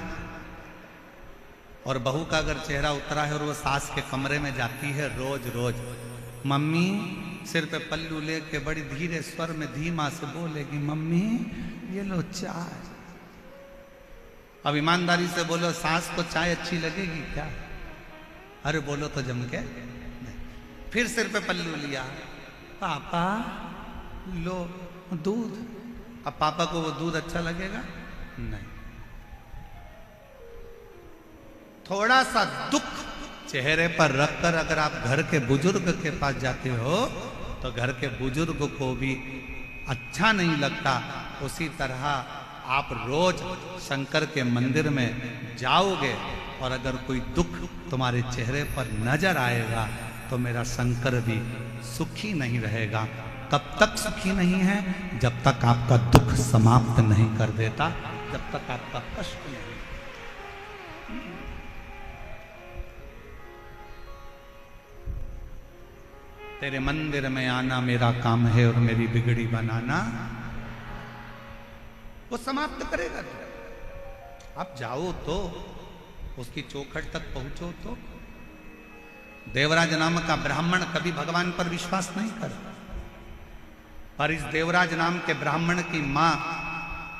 और बहू का अगर चेहरा उतरा है और वो सास के कमरे में जाती है रोज रोज, मम्मी सिर पे पल्लू लेके बड़ी धीरे स्वर में धीमा से बोलेगी, मम्मी ये लो चाय। अब ईमानदारी से बोलो, सास को चाय अच्छी लगेगी क्या? अरे बोलो तो जम के। फिर सिर पे पल्लू लिया, पापा लो दूध। अब पापा को वो दूध अच्छा लगेगा? नहीं। थोड़ा सा दुख चेहरे पर रखकर अगर आप घर के बुजुर्ग के पास जाते हो तो घर के बुजुर्ग को भी अच्छा नहीं लगता। उसी तरह आप रोज शंकर के मंदिर में जाओगे और अगर कोई दुख तुम्हारे चेहरे पर नजर आएगा तो मेरा शंकर भी सुखी नहीं रहेगा। कब तक सुखी नहीं है? जब तक आपका दुख समाप्त नहीं कर देता, जब तक आपका कष्ट नहीं। तेरे मंदिर में आना मेरा काम है और मेरी बिगड़ी बनाना, वो समाप्त करेगा। आप जाओ तो उसकी चौखट तक पहुंचो तो। देवराज नाम का ब्राह्मण कभी भगवान पर विश्वास नहीं करता, पर इस देवराज नाम के ब्राह्मण की मां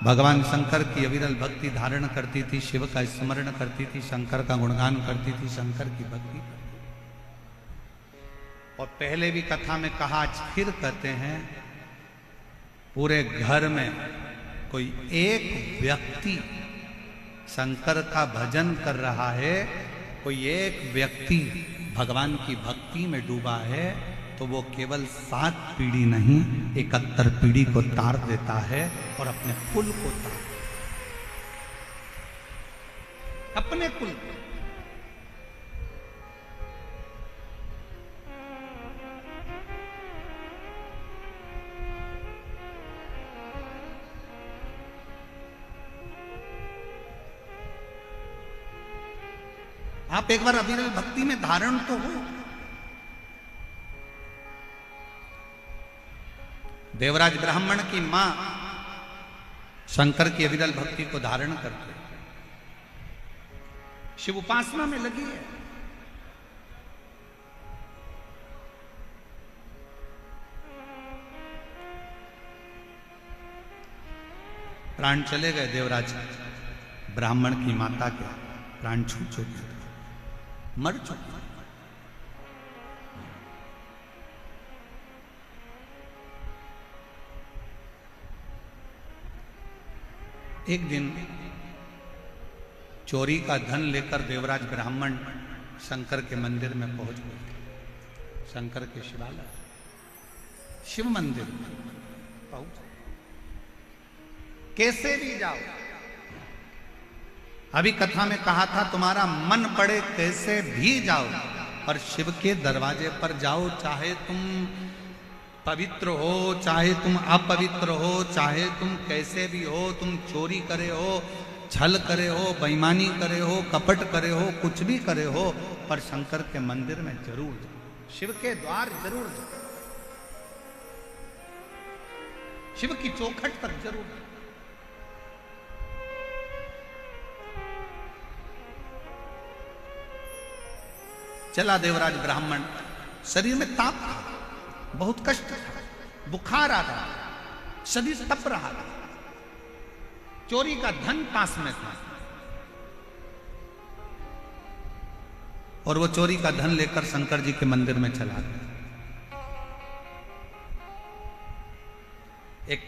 भगवान शंकर की अविरल भक्ति धारण करती थी, शिव का स्मरण करती थी, शंकर का गुणगान करती थी, शंकर की भक्ति। और पहले भी कथा में कहा, आज फिर कहते हैं, पूरे घर में कोई एक व्यक्ति शंकर का भजन कर रहा है, कोई एक व्यक्ति भगवान की भक्ति में डूबा है, तो वो केवल 7 पीढ़ी नहीं 71 पीढ़ी को तार देता है और अपने कुल को तार, अपने कुल को। आप एक बार अविरल भक्ति में धारण तो हो। देवराज ब्राह्मण की मां शंकर की अविरल भक्ति को धारण करते, शिव उपासना में लगी है। प्राण चले गए देवराज ब्राह्मण की माता के, प्राण छूट चुके, मर चुके। एक दिन चोरी का धन लेकर देवराज ब्राह्मण शंकर के मंदिर में पहुंच गए, शंकर के शिवालय। शिव मंदिर पहुंच, कैसे भी जाओ। अभी कथा में कहा था तुम्हारा मन पड़े कैसे भी जाओ, पर शिव के दरवाजे पर जाओ, चाहे तुम पवित्र हो, चाहे तुम अपवित्र हो, चाहे तुम कैसे भी हो, तुम चोरी करे हो, छल करे हो, बेईमानी करे हो, कपट करे हो, कुछ भी करे हो, पर शंकर के मंदिर में जरूर जाओ, शिव के द्वार जरूर जाओ, शिव की चौखट तक जरूर जाओ। चला देवराज ब्राह्मण, शरीर में ताप था, बहुत कष्ट था, बुखार आ रहा, शरीर तप रहा था, चोरी का धन पास में था, और वो चोरी का धन लेकर शंकर जी के मंदिर में चला गया। एक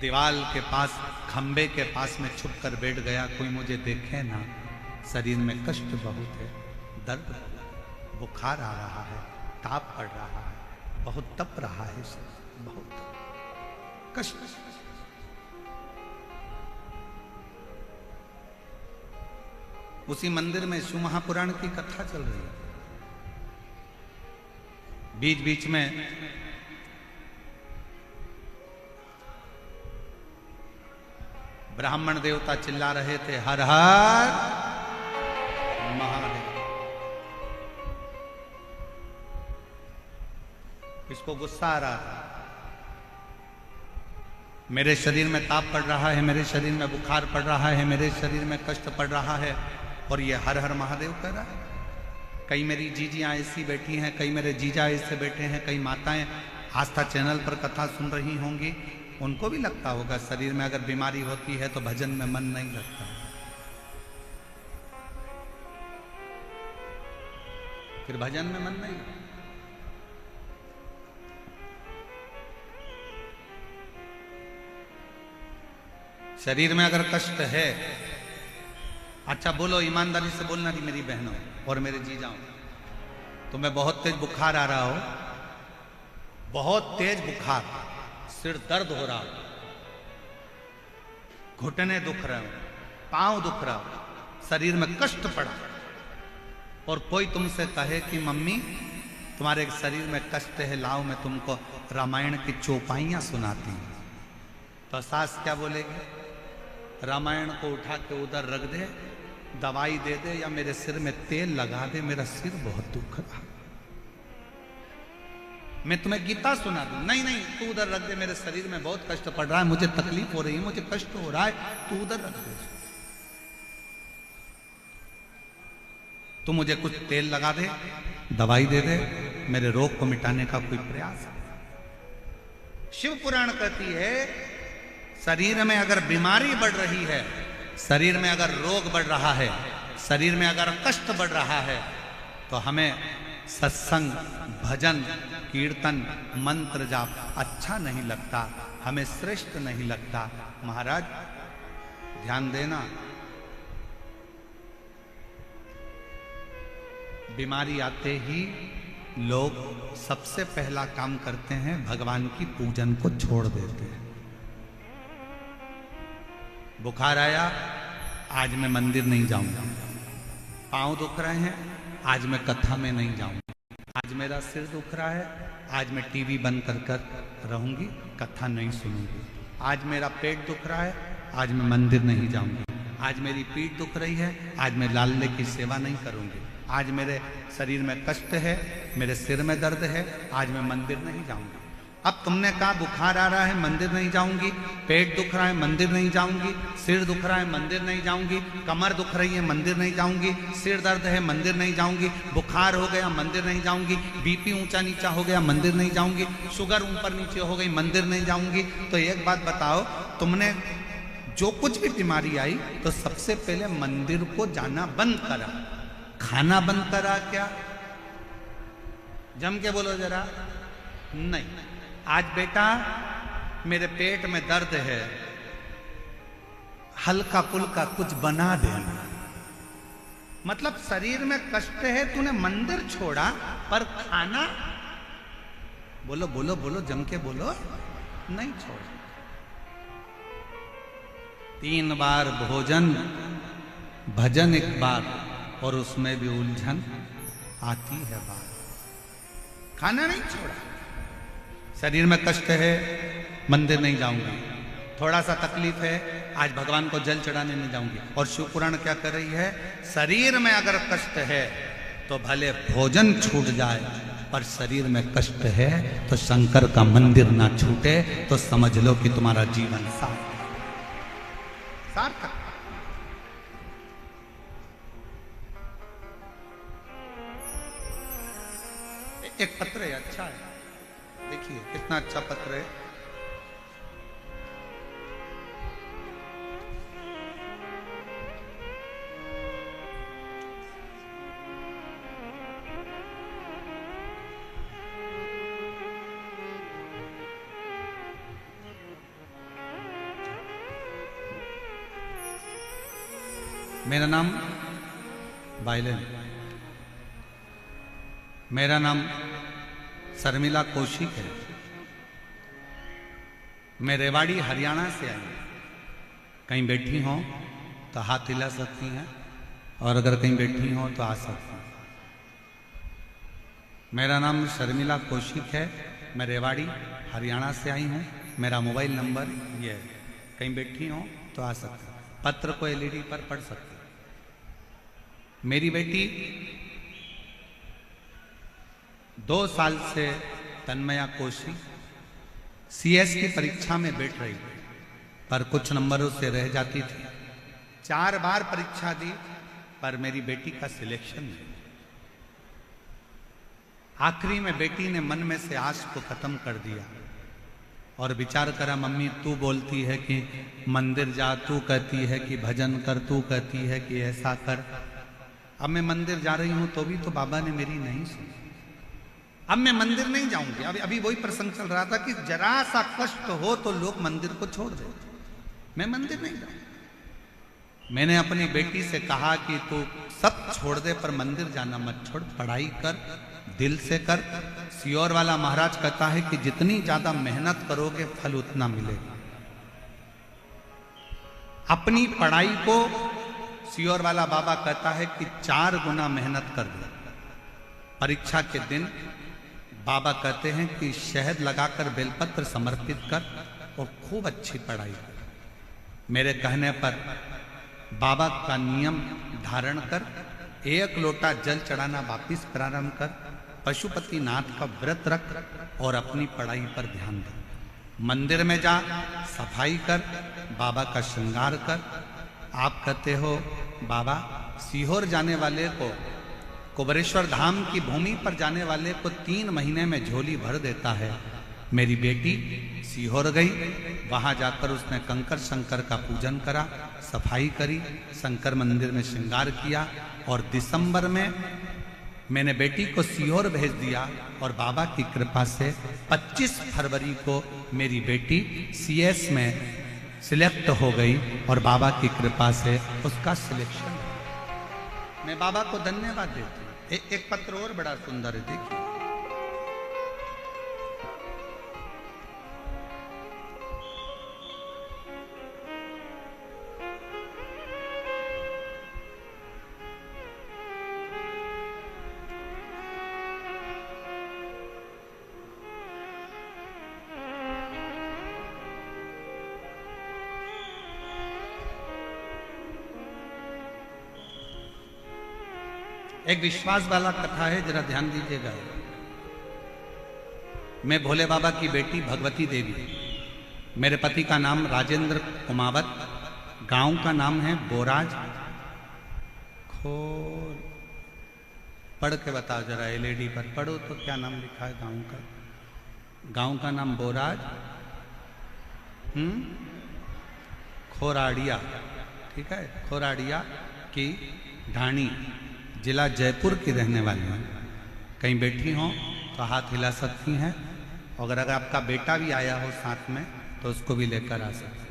दीवाल के पास, खंबे के पास में छुप कर बैठ गया, कोई मुझे देखे ना, शरीर में कष्ट बहुत है, दर्द, बुखार आ रहा है, ताप पड़ रहा है, बहुत तप रहा है, बहुत कष्ट। उसी मंदिर में शिव महापुराण की कथा चल रही है। बीच बीच में ब्राह्मण देवता चिल्ला रहे थे, हर हर महादेव। इसको गुस्सा आ रहा था, मेरे शरीर में ताप पड़ रहा है, मेरे शरीर में बुखार पड़ रहा है, मेरे शरीर में कष्ट पड़ रहा है, और ये हर हर महादेव कह रहा है। कई मेरी जीजियां ऐसी बैठी हैं, कई मेरे जीजा ऐसे बैठे हैं, कई माताएं आस्था चैनल पर कथा सुन रही होंगी, उनको भी लगता होगा शरीर में अगर बीमारी होती है तो भजन में मन नहीं लगता, फिर भजन में मन नहीं लगता। शरीर में अगर कष्ट है, अच्छा बोलो, ईमानदारी से बोलना नहीं मेरी बहनों और मेरे जीजाओं, तुम्हें बहुत तेज बुखार आ रहा हो, बहुत तेज बुखार, सिर दर्द हो रहा हो, घुटने दुख रहे हो, पांव दुख रहा हो, शरीर में कष्ट पड़ा, और कोई तुमसे कहे कि मम्मी तुम्हारे शरीर में कष्ट है, लाओ मैं तुमको रामायण की चौपाइयां सुनाती हूं, तो सास क्या बोलेगी? रामायण को उठा के उधर रख दे, दवाई दे दे, या मेरे सिर में तेल लगा दे, मेरा सिर बहुत दुख रहा, मैं तुम्हें गीता सुना दूं। नहीं नहीं, तू उधर रख दे, मेरे शरीर में बहुत कष्ट पड़ रहा है, मुझे तकलीफ हो रही है, मुझे कष्ट हो रहा है, तू उधर रख दे, तू मुझे कुछ तेल लगा दे, दवाई दे दे, मेरे रोग को मिटाने का कोई प्रयास है। शिव पुराण कहती है, शरीर में अगर बीमारी बढ़ रही है, शरीर में अगर रोग बढ़ रहा है, शरीर में अगर कष्ट बढ़ रहा है, तो हमें सत्संग, भजन, कीर्तन, मंत्र जाप अच्छा नहीं लगता, हमें श्रेष्ठ नहीं लगता। महाराज ध्यान देना, बीमारी आते ही लोग सबसे पहला काम करते हैं, भगवान की पूजन को छोड़ देते हैं। बुखार आया, आज मैं मंदिर नहीं जाऊंगा, पांव दुख रहे हैं, आज मैं कथा में नहीं जाऊंगा, आज मेरा सिर दुख रहा है, आज मैं टीवी बंद कर कर रहूंगी, कथा नहीं सुनूंगी, आज मेरा पेट दुख रहा है, आज मैं मंदिर नहीं जाऊंगी, आज मेरी पीठ दुख रही है, आज मैं लाले की सेवा नहीं करूंगी, आज मेरे शरीर में कष्ट है, मेरे सिर में दर्द है, आज मैं मंदिर नहीं जाऊंगी। अब तुमने कहा बुखार आ रहा है, मंदिर नहीं जाऊंगी, पेट दुख रहा है, मंदिर नहीं जाऊंगी, सिर दुख रहा है, मंदिर नहीं जाऊंगी, कमर दुख रही है, मंदिर नहीं जाऊंगी, सिर दर्द है, मंदिर नहीं जाऊंगी, बुखार हो गया, मंदिर नहीं जाऊंगी, बीपी ऊंचा नीचा हो गया, मंदिर नहीं जाऊंगी, शुगर ऊपर नीचे हो गई, मंदिर नहीं जाऊंगी। तो एक बात बताओ, तुमने जो कुछ भी बीमारी आई तो सबसे पहले मंदिर को जाना बंद करा, खाना बंद करा क्या? जम के बोलो जरा। नहीं, आज बेटा मेरे पेट में दर्द है, हल्का फुल्का कुछ बना देना। मतलब शरीर में कष्ट है, तूने मंदिर छोड़ा पर खाना बोलो बोलो बोलो, जम के बोलो, नहीं छोड़। 3 बार भोजन, भजन 1 बार, और उसमें भी उलझन आती है बात। खाना नहीं छोड़ा। शरीर में कष्ट है, मंदिर नहीं जाऊंगी। थोड़ा सा तकलीफ है, आज भगवान को जल चढ़ाने नहीं जाऊंगी। और शिव पुराण क्या कर रही है, शरीर में अगर कष्ट है तो भले भोजन छूट जाए, पर शरीर में कष्ट है तो शंकर का मंदिर ना छूटे, तो समझ लो कि तुम्हारा जीवन सार्थक। एक पत्र है, अच्छा है, देखिए कितना अच्छा पत्र है। मेरा नाम बाइलेन, मेरा नाम शर्मिला कौशिक है। मैं रेवाड़ी हरियाणा से आई। कहीं बैठी हो तो हाथ हिला सकती हैं, और अगर कहीं बैठी हो तो आ सकती हैं। मेरा नाम शर्मिला कौशिक है, मैं रेवाड़ी हरियाणा से आई हूँ। मेरा मोबाइल नंबर ये है, कहीं बैठी हो तो आ सकते हैं। पत्र को एलईडी पर पढ़ सकते हैं। मेरी बेटी 2 साल से तन्मया कौशिक सीएस की परीक्षा में बैठ रही थी, पर कुछ नंबरों से रह जाती थी। 4 बार परीक्षा दी, पर मेरी बेटी का सिलेक्शन नहीं। आखिरी में बेटी ने मन में से आस को खत्म कर दिया और विचार करा, मम्मी तू बोलती है कि मंदिर जा, तू कहती है कि भजन कर, तू कहती है कि ऐसा कर। अब मैं मंदिर जा रही हूं तो भी तो बाबा ने मेरी नहीं सुनी। अब मैं मंदिर नहीं जाऊंगी। अभी वही प्रसंग चल रहा था कि जरा सा कष्ट हो तो लोग मंदिर को छोड़ दे। मैं मंदिर नहीं जाऊंगी। मैंने अपनी बेटी से कहा कि तू सब छोड़ दे, पर मंदिर जाना मत छोड़, पढ़ाई कर, दिल से कर। सियोर वाला महाराज कहता है कि जितनी ज्यादा मेहनत करोगे फल उतना मिलेगा। अपनी पढ़ाई को सियोर वाला बाबा कहता है कि 4 गुना मेहनत कर दो। परीक्षा के दिन बाबा कहते हैं कि शहद लगाकर बेलपत्र समर्पित कर और खूब अच्छी पढ़ाई कर। मेरे कहने पर बाबा का नियम धारण कर, 1 लोटा जल चढ़ाना वापिस प्रारंभ कर, पशुपति नाथ का व्रत रख और अपनी पढ़ाई पर ध्यान दे। मंदिर में जा, सफाई कर, बाबा का श्रृंगार कर। आप कहते हो बाबा सीहोर जाने वाले को, कुबरेश्वर धाम की भूमि पर जाने वाले को 3 महीने में झोली भर देता है। मेरी बेटी सीहोर गई, वहां जाकर उसने कंकर शंकर का पूजन करा, सफाई करी, शंकर मंदिर में श्रृंगार किया, और दिसंबर में मैंने बेटी को सीहोर भेज दिया। और बाबा की कृपा से 25 फरवरी को मेरी बेटी सीएस में सिलेक्ट हो गई, और बाबा की कृपा से उसका सिलेक्शन। मैं बाबा को धन्यवाद देती हूँ। एक पत्र और बड़ा सुंदर है, देखिए। एक विश्वास वाला कथा है, जरा ध्यान दीजिएगा। मैं भोले बाबा की बेटी भगवती देवी, मेरे पति का नाम राजेंद्र कुमावत, गांव का नाम है बोराज। खोल पढ़ के बताओ जरा, एलईडी पर पढ़ो तो क्या नाम लिखा है गांव का। गांव का नाम बोराज, खोराड़िया, ठीक है, खोराड़िया की ढाणी, जिला जयपुर की रहने वाली हैं। कहीं बैठी हो तो हाथ हिला सकती हैं, और अगर आपका बेटा भी आया हो साथ में तो उसको भी लेकर आ सकते हैं।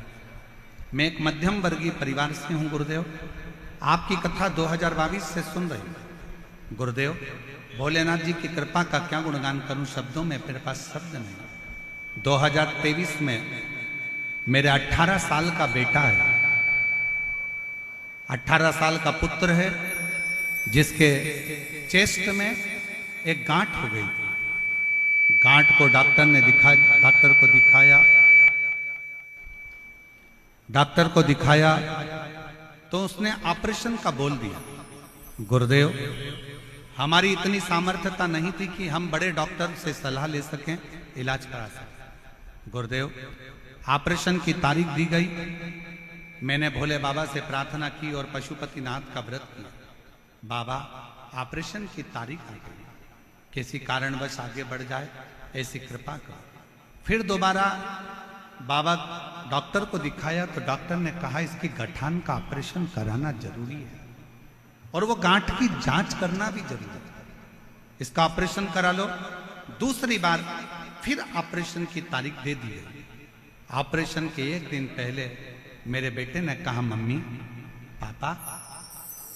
मैं एक मध्यम वर्गीय परिवार से हूँ गुरुदेव। आपकी कथा 2022 से सुन रही हूँ। गुरुदेव, भोलेनाथ जी की कृपा का क्या गुणगान करूं, शब्दों में मेरे पास शब्द नहीं। 2023 में मेरे 18 साल का बेटा है, 18 साल का पुत्र है, जिसके चेस्ट में एक गांठ हो गई थी। गांठ को डॉक्टर को दिखाया तो उसने ऑपरेशन का बोल दिया। गुरुदेव, हमारी इतनी सामर्थ्यता नहीं थी कि हम बड़े डॉक्टर से सलाह ले सकें, इलाज करा सकें। गुरुदेव, ऑपरेशन की तारीख दी गई। मैंने भोले बाबा से प्रार्थना की और पशुपतिनाथ का व्रत किया। बाबा, ऑपरेशन की तारीख आ गई, किसी कारणवश आगे बढ़ जाए ऐसी कृपा करो। फिर दोबारा बाबा डॉक्टर को दिखाया तो डॉक्टर ने कहा इसकी गठान का ऑपरेशन कराना जरूरी है और वो गांठ की जांच करना भी जरूरी है, इसका ऑपरेशन करा लो। दूसरी बार फिर ऑपरेशन की तारीख दे दी गई। ऑपरेशन के एक दिन पहले मेरे बेटे ने कहा, मम्मी पापा,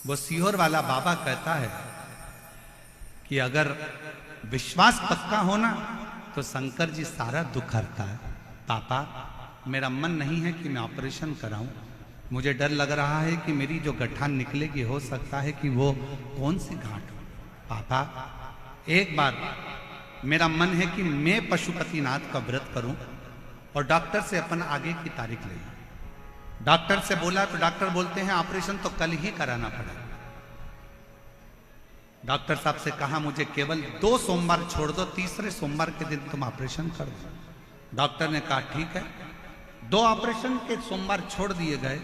वो सीहोर वाला बाबा कहता है कि अगर विश्वास पक्का होना तो शंकर जी सारा दुख हरता है। पापा, मेरा मन नहीं है कि मैं ऑपरेशन कराऊं, मुझे डर लग रहा है कि मेरी जो गठान निकलेगी हो सकता है कि वो कौन सी गांठ हो। पापा, एक बार मेरा मन है कि मैं पशुपतिनाथ का व्रत करूं और डॉक्टर से अपन आगे की तारीख ले। डॉक्टर से बोला तो डॉक्टर बोलते हैं ऑपरेशन तो कल ही कराना पड़ेगा। डॉक्टर साहब से कहा मुझे केवल 2 सोमवार छोड़ दो, तीसरे सोमवार के दिन तुम ऑपरेशन कर दो। डॉक्टर ने कहा ठीक है। 2 ऑपरेशन के सोमवार छोड़ दिए गए।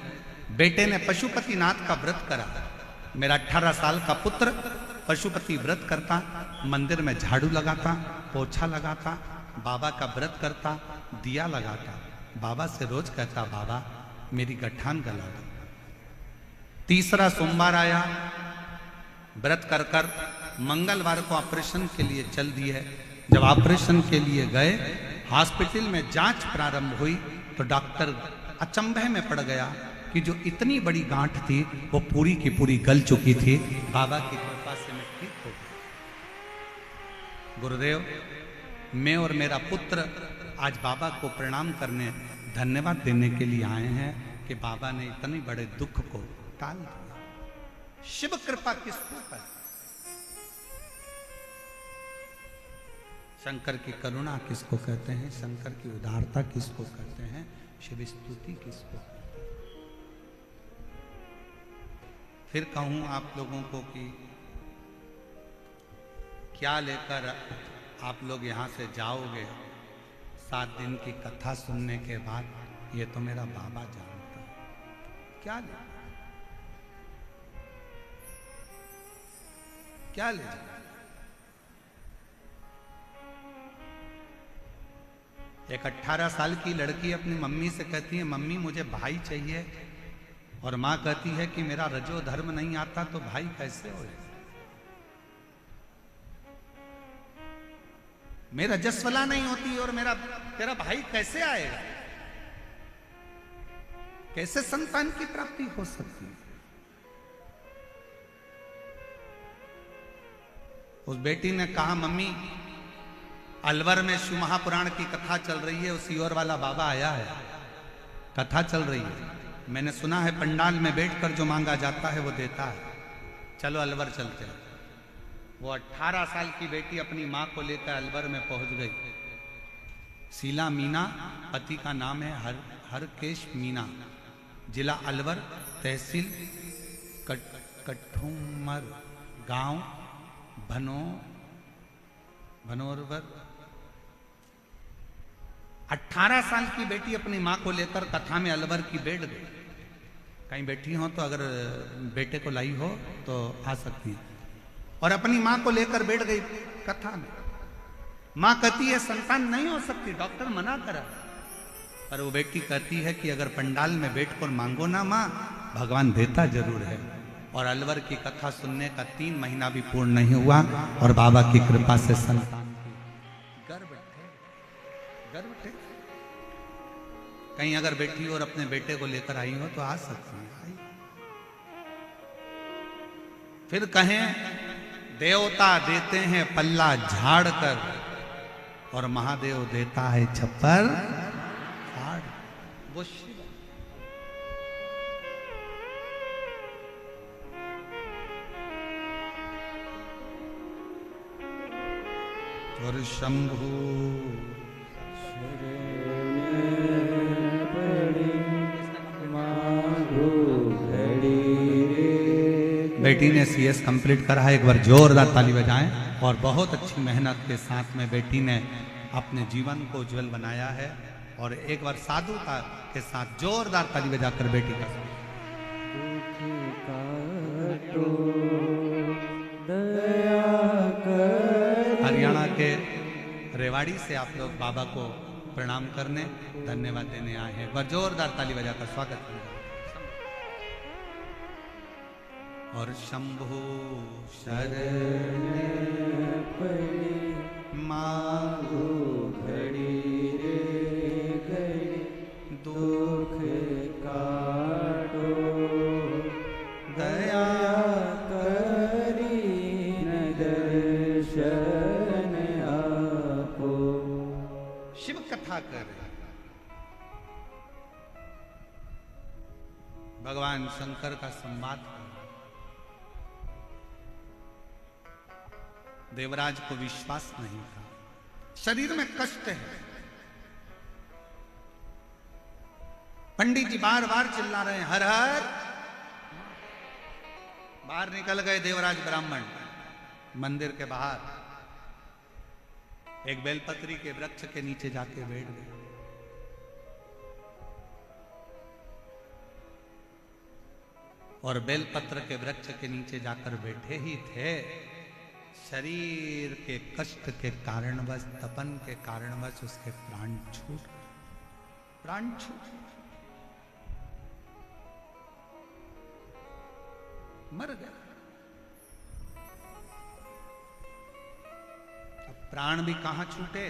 बेटे ने पशुपतिनाथ का व्रत करा। मेरा 18 साल का पुत्र पशुपति व्रत करता, मंदिर में झाड़ू लगाता, पोछा लगाता, बाबा का व्रत करता, दिया लगाता, बाबा से रोज कहता, बाबा मेरी गठान गला दो। तीसरा सोमवार आया, व्रत कर कर मंगलवार को ऑपरेशन के लिए चल दिए। जब ऑपरेशन के लिए गए, हॉस्पिटल में जांच प्रारंभ हुई तो डॉक्टर अचंभे में पड़ गया कि जो इतनी बड़ी गांठ थी वो पूरी की पूरी गल चुकी थी। बाबा की कृपा से मैं ठीक हो गया। गुरुदेव, मैं और मेरा पुत्र आज बाबा को प्रणाम करने, धन्यवाद देने के लिए आए हैं कि बाबा ने इतने बड़े दुख को टाल दिया। शिव कृपा किसको है? शंकर की करुणा किसको कहते हैं? शंकर की उदारता किसको कहते हैं? शिव स्तुति किसको कहते हैं? फिर कहूं आप लोगों को कि क्या लेकर आप लोग यहां से जाओगे 7 दिन की कथा सुनने के बाद? ये तो मेरा बाबा जानता है। क्या ले, क्या ले जाए? एक 18 साल की लड़की अपनी मम्मी से कहती है, मम्मी मुझे भाई चाहिए, और मां कहती है कि मेरा रजो धर्म नहीं आता तो भाई कैसे हो? मेरा रजस्वला नहीं होती और तेरा भाई कैसे आएगा? कैसे संतान की प्राप्ति हो सकती है? उस बेटी ने कहा, मम्मी अलवर में शिव महापुराण की कथा चल रही है, उसी और वाला बाबा आया है, कथा चल रही है, मैंने सुना है पंडाल में बैठकर जो मांगा जाता है वो देता है, चलो अलवर चलते हैं। वो 18 साल की बेटी अपनी मां को लेकर अलवर में पहुंच गई। शीला मीना पति का नाम है, हरकेश मीना, जिला अलवर, तहसील कठुमर, गांव भनोरवर। 18 साल की बेटी अपनी मां को लेकर कथा में अलवर की बैठ गई। कहीं बैठी हो तो अगर बेटे को लाई हो तो आ सकती है। और अपनी मां को लेकर बैठ गई कथा में। मां कहती है संतान नहीं हो सकती, डॉक्टर मना करा, पर वो बेटी कहती है कि अगर पंडाल में बैठकर मांगो ना मां, भगवान देता जरूर है। और अलवर की कथा सुनने का 3 महीना भी पूर्ण नहीं हुआ और बाबा की कृपा से संतान गर्भ थे। कहीं अगर बेटी और अपने बेटे को लेकर आई हो तो आ सकती है। फिर कहें देवता देते हैं पल्ला झाड़ कर और महादेव देता है छप्पर फाड़। वो शिव और शंभु बेटी ने सीएस कंप्लीट करा है, एक बार जोरदार ताली बजाएं। और बहुत अच्छी मेहनत के साथ में बेटी ने अपने जीवन को उज्जवल बनाया है। और एक बार साधुता के साथ जोरदार ताली बजाकर बेटी का हरियाणा के रेवाड़ी से आप लोग बाबा को प्रणाम करने धन्यवाद देने आए हैं। एक बार जोरदार ताली बजाकर स्वागत करें। और शंभु शरण मांगो घड़ी रे घड़ी दुख काटो दया करी न दर्शन आपो। शिव कथा कर भगवान शंकर का संवाद कर। देवराज को विश्वास नहीं था, शरीर में कष्ट है। पंडित जी बार बार चिल्ला रहे हैं हर हर। बाहर निकल गए देवराज ब्राह्मण मंदिर के बाहर, एक बेलपत्री के वृक्ष के नीचे जाके बैठ गए। और बेलपत्र के वृक्ष के नीचे जाकर बैठे ही थे, शरीर के कष्ट के कारणवश, तपन के कारणवश उसके प्राण छूट मर गए। अब प्राण भी कहां छूटे।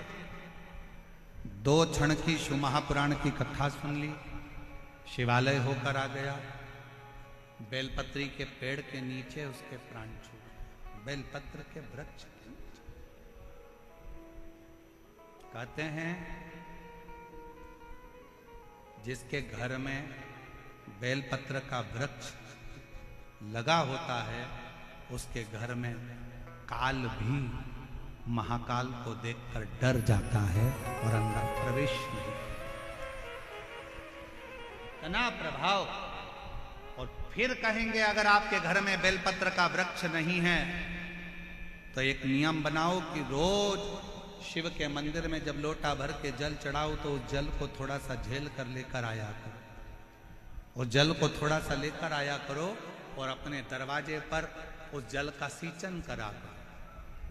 2 क्षण की शिव महापुराण की कथा सुन ली, शिवालय होकर आ गया, बेलपत्री के पेड़ के नीचे उसके प्राण छूटे। बेलपत्र के वृक्ष कहते हैं जिसके घर में बेलपत्र का वृक्ष लगा होता है उसके घर में काल भी महाकाल को देखकर डर जाता है और अंदर प्रवेश नहीं। इतना प्रभाव। और फिर कहेंगे अगर आपके घर में बेलपत्र का वृक्ष नहीं है तो एक नियम बनाओ कि रोज शिव के मंदिर में जब लोटा भर के जल चढ़ाओ तो उस जल को थोड़ा सा झेल कर लेकर आया करो। उस जल को थोड़ा सा लेकर आया करो और अपने दरवाजे पर उस जल का सींचन करा करो।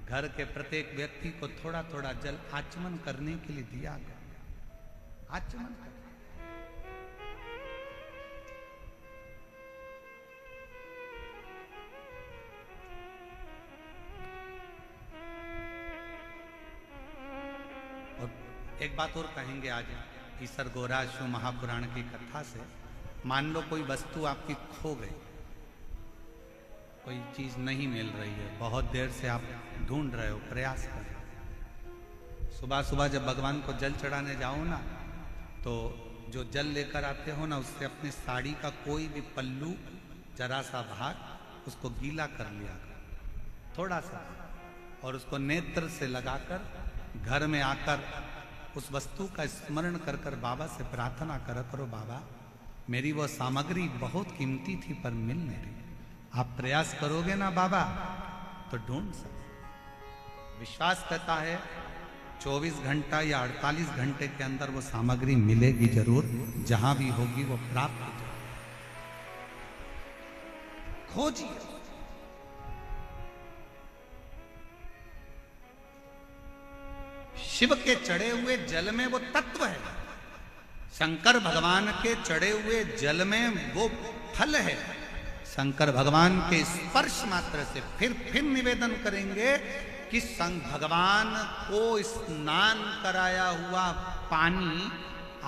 घर के प्रत्येक व्यक्ति को थोड़ा थोड़ा जल आचमन करने के लिए दिया करो। आचमन करो। एक बात और कहेंगे आज ईसर गोरा शिव महापुराण की कथा से। मान लो कोई वस्तु आपकी खो गई, कोई चीज नहीं मिल रही है, बहुत देर से आप ढूंढ रहे हो, प्रयास कर रहे हो। सुबह सुबह जब भगवान को जल चढ़ाने जाओ ना तो जो जल लेकर आते हो ना उससे अपनी साड़ी का कोई भी पल्लू जरा सा भाग उसको गीला कर लिया थोड़ा सा, और उसको नेत्र से लगाकर घर में आकर उस वस्तु का स्मरण कर कर बाबा से प्रार्थना करो, बाबा मेरी वो सामग्री बहुत कीमती थी पर मिल नहीं रही। आप प्रयास करोगे ना बाबा तो ढूंढ सकते। विश्वास करता है 24 घंटा या 48 घंटे के अंदर वो सामग्री मिलेगी जरूर, जहां भी होगी वो प्राप्त हो जाएगी। खोजिए। शिव के चढ़े हुए जल में वो तत्व है, शंकर भगवान के चढ़े हुए जल में वो फल है। शंकर भगवान के स्पर्श मात्र से फिर निवेदन करेंगे कि भगवान को स्नान कराया हुआ पानी,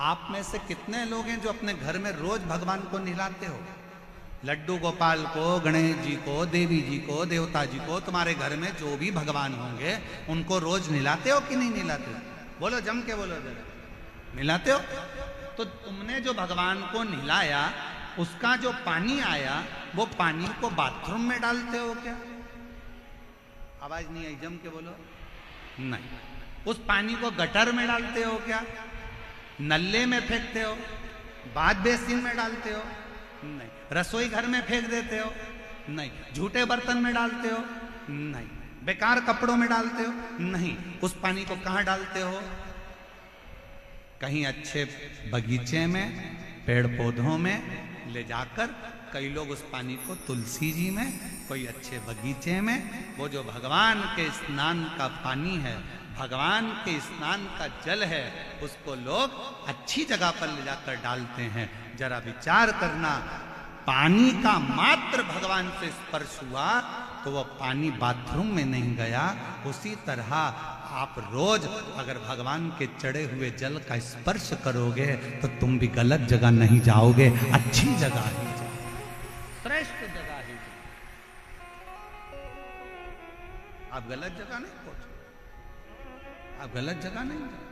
आप में से कितने लोग हैं जो अपने घर में रोज भगवान को नहलाते हो? लड्डू गोपाल को, गणेश जी को, देवी जी को, देवता जी को, तुम्हारे घर में जो भी भगवान होंगे उनको रोज नहलाते हो कि नहीं नहलाते हो? बोलो, जम के बोलो जरा, नहलाते हो? तो तुमने जो भगवान को नहलाया उसका जो पानी आया वो पानी को बाथरूम में डालते हो क्या? आवाज नहीं आई, जम के बोलो। नहीं। उस पानी को गटर में डालते हो क्या? नल्ले में फेंकते हो? बाथ बेसिन में डालते हो? नहीं। रसोई घर में फेंक देते हो? नहीं। झूठे बर्तन में डालते हो? नहीं। बेकार कपड़ों में डालते हो? नहीं। उस पानी को कहां डालते हो? कहीं अच्छे बगीचे में, पेड़ पौधों में ले जाकर, कई लोग उस पानी को तुलसी जी में, कोई अच्छे बगीचे में, वो जो भगवान के स्नान का पानी है, भगवान के स्नान का जल है, उसको लोग अच्छी जगह पर ले जाकर डालते हैं। जरा विचार करना, पानी का मात्र भगवान से स्पर्श हुआ तो वह पानी बाथरूम में नहीं गया। उसी तरह आप रोज अगर भगवान के चढ़े हुए जल का स्पर्श करोगे तो तुम भी गलत जगह नहीं जाओगे, अच्छी जगह ही जाओगे, श्रेष्ठ जगह ही जाओगे। आप गलत जगह नहीं पहुंचो, आप गलत जगह नहीं जाओ।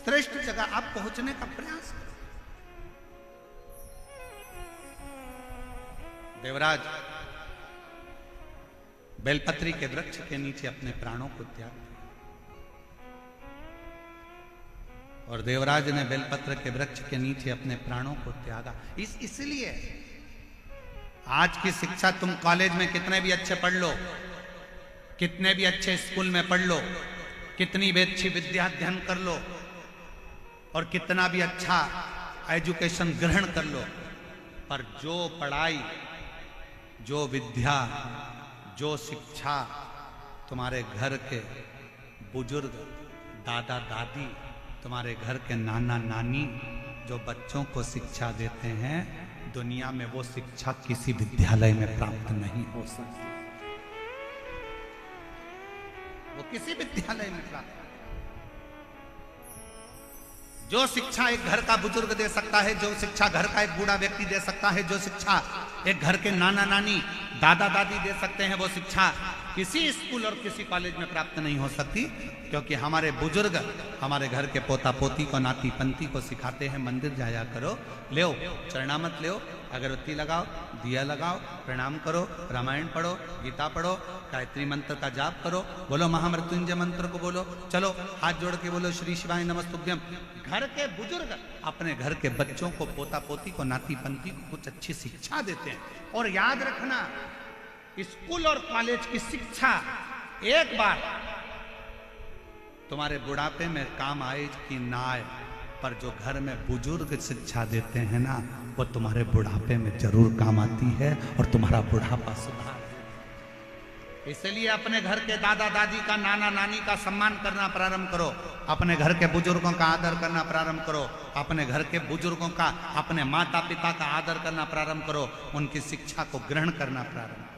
श्रेष्ठ जगह आप पहुंचने का प्रयास करो। देवराज बेलपत्री के वृक्ष के नीचे अपने प्राणों को त्याग दिया, और देवराज ने बेलपत्र के वृक्ष के नीचे अपने प्राणों को त्यागा। इसलिए आज की शिक्षा, तुम कॉलेज में कितने भी अच्छे पढ़ लो, कितने भी अच्छे स्कूल में पढ़ लो, कितनी भी अच्छी विद्या अध्ययन कर लो, और कितना भी अच्छा एजुकेशन ग्रहण कर लो, पर जो पढ़ाई, जो विद्या, जो शिक्षा तुम्हारे घर के बुजुर्ग, दादा दादी, तुम्हारे घर के नाना नानी जो बच्चों को शिक्षा देते हैं, दुनिया में वो शिक्षा किसी विद्यालय में प्राप्त नहीं हो सकती। वो किसी विद्यालय में प्राप्त नहीं। जो शिक्षा एक घर का बुजुर्ग दे सकता है, जो शिक्षा घर का एक बूढ़ा व्यक्ति दे सकता है, जो शिक्षा एक घर के नाना नानी, दादा दादी दे सकते हैं, वो शिक्षा किसी स्कूल और किसी कॉलेज में प्राप्त नहीं हो सकती। क्योंकि हमारे बुजुर्ग हमारे घर के पोता पोती को, नाती पंती को सिखाते हैं, मंदिर जाया करो, ले चरणामत ले, अगरबत्ती लगाओ, दिया लगाओ, प्रणाम करो, रामायण पढ़ो, गीता पढ़ो, गायत्री मंत्र का जाप करो, बोलो महामृत्युंजय मंत्र को बोलो, चलो हाथ जोड़ के बोलो श्री शिवाय नमस्तुभ्यम। घर के बुजुर्ग अपने घर के बच्चों को, पोता पोती को, नाती पंती को कुछ अच्छी शिक्षा देते हैं। और याद रखना, स्कूल और कॉलेज की शिक्षा एक बार तुम्हारे बुढ़ापे में काम आए कि ना आए, पर जो घर में बुजुर्ग शिक्षा देते हैं ना, वो तुम्हारे बुढ़ापे में जरूर काम आती है और तुम्हारा बुढ़ापा सुधार। इसलिए अपने घर के दादा दादी का, नाना नानी का सम्मान करना प्रारंभ करो, अपने घर के बुजुर्गों का आदर करना प्रारंभ करो, अपने घर के बुजुर्गों का, अपने माता पिता का आदर करना प्रारंभ करो, उनकी शिक्षा को ग्रहण करना प्रारंभ करो।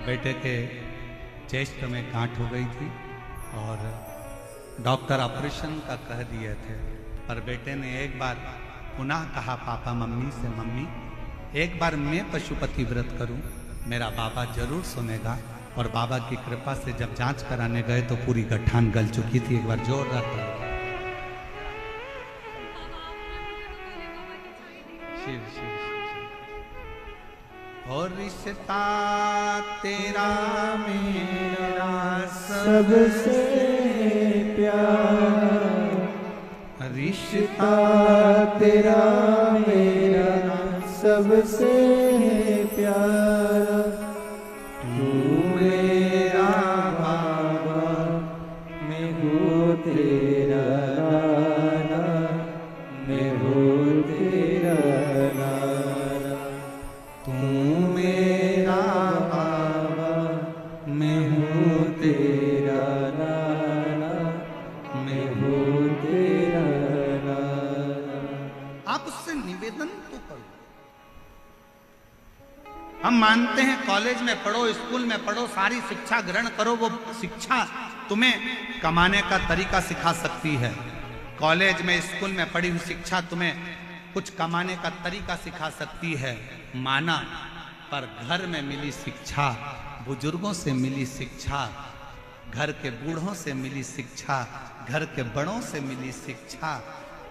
बेटे के चेस्ट में गांठ हो गई थी और डॉक्टर ऑपरेशन का कह दिए थे, पर बेटे ने एक बार पुनः कहा पापा मम्मी से, मम्मी एक बार मैं पशुपति व्रत करूं, मेरा बाबा जरूर सुनेगा। और बाबा की कृपा से जब जांच कराने गए तो पूरी गठान गल चुकी थी। एक बार जोरदार शिव शिव। और रिश्ता तेरा मेरा सबसे प्यार, रिश्ता तेरा मेरा सबसे प्यारा, तू मेरा बाबा, मैं हूँ तेरा नाना, मैं हूँ तेरा मेरा बाबा, मैं हूँ तेरा लाला, मैं हूँ तेरा लाला। आप उससे निवेदन तो करो। हम मानते हैं कॉलेज में पढ़ो, स्कूल में पढ़ो, सारी शिक्षा ग्रहण करो, वो शिक्षा तुम्हें कमाने का तरीका सिखा सकती है। कॉलेज में स्कूल में पढ़ी हुई शिक्षा तुम्हें कुछ कमाने का तरीका सिखा सकती है, माना। पर घर में मिली शिक्षा, बुजुर्गों से मिली शिक्षा, घर के बूढ़ों से मिली शिक्षा, घर के बड़ों से मिली शिक्षा,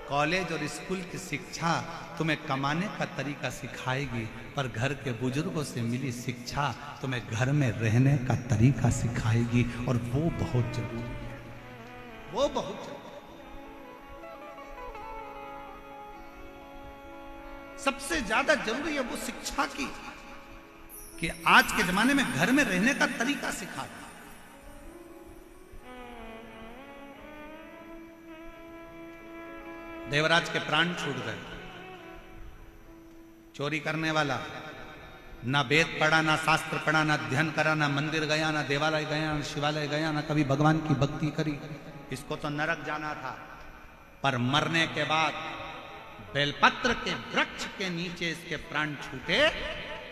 कॉलेज और स्कूल की शिक्षा तुम्हें कमाने का तरीका सिखाएगी, पर घर के बुजुर्गों से मिली शिक्षा तुम्हें घर में रहने का तरीका सिखाएगी। और वो बहुत जरूरी है, वो बहुत जरूरी। सबसे ज्यादा जरूरी है वो शिक्षा की, कि आज के जमाने में घर में रहने का तरीका सिखा। देवराज के प्राण छूट गए। चोरी करने वाला ना वेद पढ़ा, ना शास्त्र पढ़ा, ना अध्ययन करा, ना मंदिर गया, ना देवालय गया, ना शिवालय गया, ना कभी भगवान की भक्ति करी, इसको तो नरक जाना था। पर मरने के बाद बेलपत्र के वृक्ष के नीचे इसके प्राण छूटे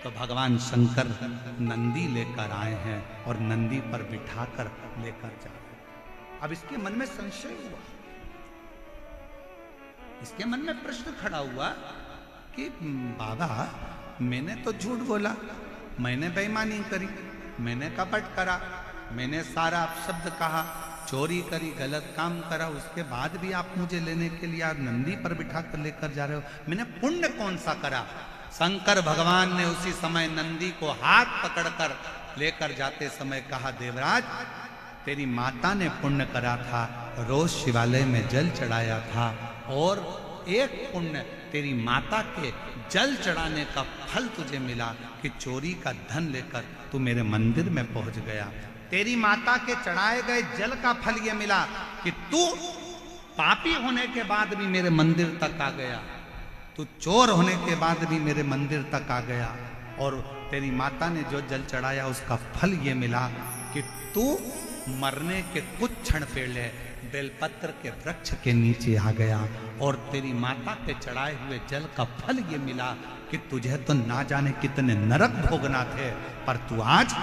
तो भगवान शंकर नंदी लेकर आए हैं और नंदी पर बिठाकर लेकर जा रहे हैं। अब इसके मन में संशय हुआ, इसके मन में प्रश्न खड़ा हुआ कि बाबा, मैंने तो झूठ बोला, मैंने बेईमानी करी, मैंने कपट करा, मैंने सारा अपशब्द कहा, चोरी करी, गलत काम करा, उसके बाद भी आप मुझे लेने के लिए आप नंदी पर बिठा कर लेकर जा रहे हो, मैंने पुण्य कौन सा करा? शंकर भगवान ने उसी समय नंदी को हाथ पकड़कर लेकर जाते समय कहा, देवराज, तेरी माता ने पुण्य करा था, रोज शिवालय में जल चढ़ाया था, और एक पुण्य तेरी माता के जल चढ़ाने का फल तुझे मिला कि चोरी का धन लेकर तू मेरे मंदिर में पहुंच गया। तेरी माता के चढ़ाए गए जल का फल ये मिला कि तू पापी होने के बाद भी मेरे मंदिर तक आ गया, तू चोर होने के बाद भी मेरे मंदिर तक आ गया, और तेरी माता ने जो जल चढ़ाया उसका फल ये मिला कि तू मरने के कुछ क्षण पहले बेलपत्र के वृक्ष के नीचे आ गया, और तेरी माता के चढ़ाए हुए जल का फल ये मिला कि तुझे तो ना जाने कितने नरक भोगना थे, पर तू आज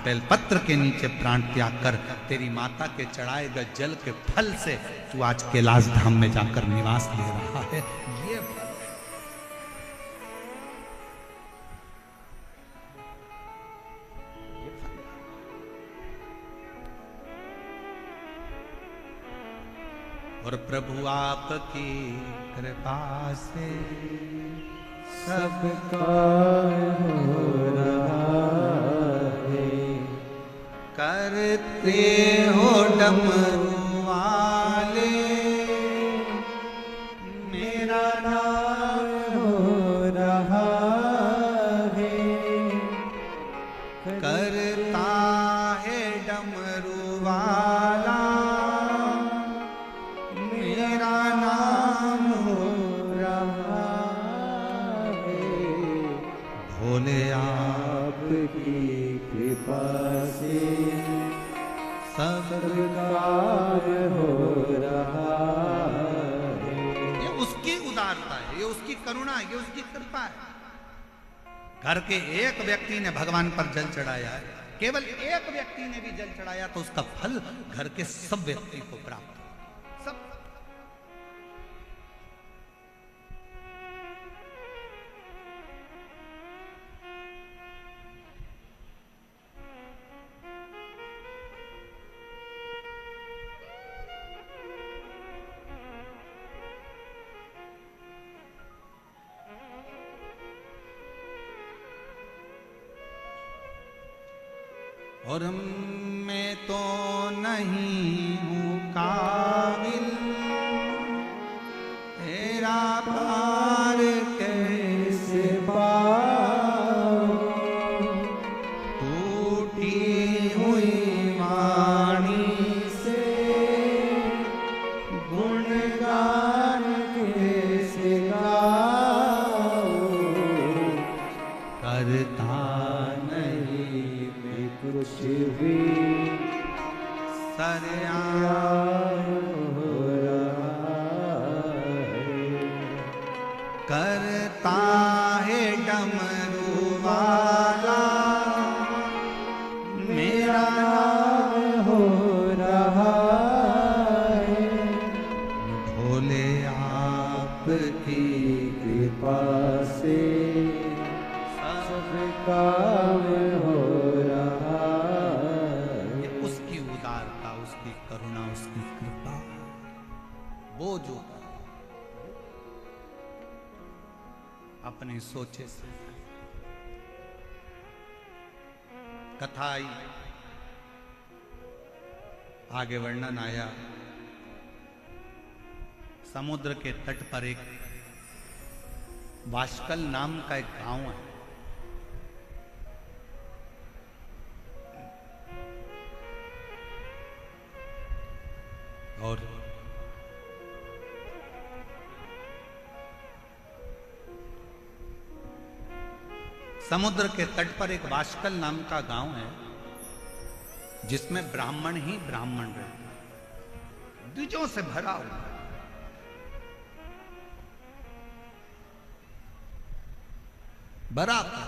बेलपत्र के नीचे प्राण त्याग कर तेरी माता के चढ़ाए गए जल के फल से तू आज कैलाश धाम में जाकर निवास ले रहा है। ये और प्रभु आपकी कृपा से सबका हो रहा है, करते हो डमरू वाले, मेरा नाम हो रहा है, करता है डमरू वाला, मेरा नाम हो रहा है। भोले आपकी कृपा से सब सरकार हो रहा है। ये उसकी उदारता है, ये उसकी करुणा है, ये उसकी कृपा है। घर के एक व्यक्ति ने भगवान पर जल चढ़ाया है, केवल एक व्यक्ति ने भी जल चढ़ाया तो उसका फल घर के सब व्यक्ति को प्राप्त हो। सब और मैं तो नहीं हूँ काबिल तेरा पार कैसे पाऊं, टूटी हुई वाणी से गुणगान कैसे गाऊं, करता नहीं मैं कुछ भी सरेआम हो रहा है। करता है डमरू वाला मेरा नाम हो रहा है। भोले आपकी कृपा से सब काम हो रहा है। ये उसकी उदारता, उसकी करुणा, उसकी कृपा, वो जो अपने सोचे से कथा आई, आगे वर्णन आया। समुद्र के तट पर एक वाशकल नाम का एक गांव है। और समुद्र के तट पर एक वाशकल नाम का गांव है, जिसमें ब्राह्मण ही ब्राह्मण रहते हैं, द्विजों से भरा हुआ। बराबर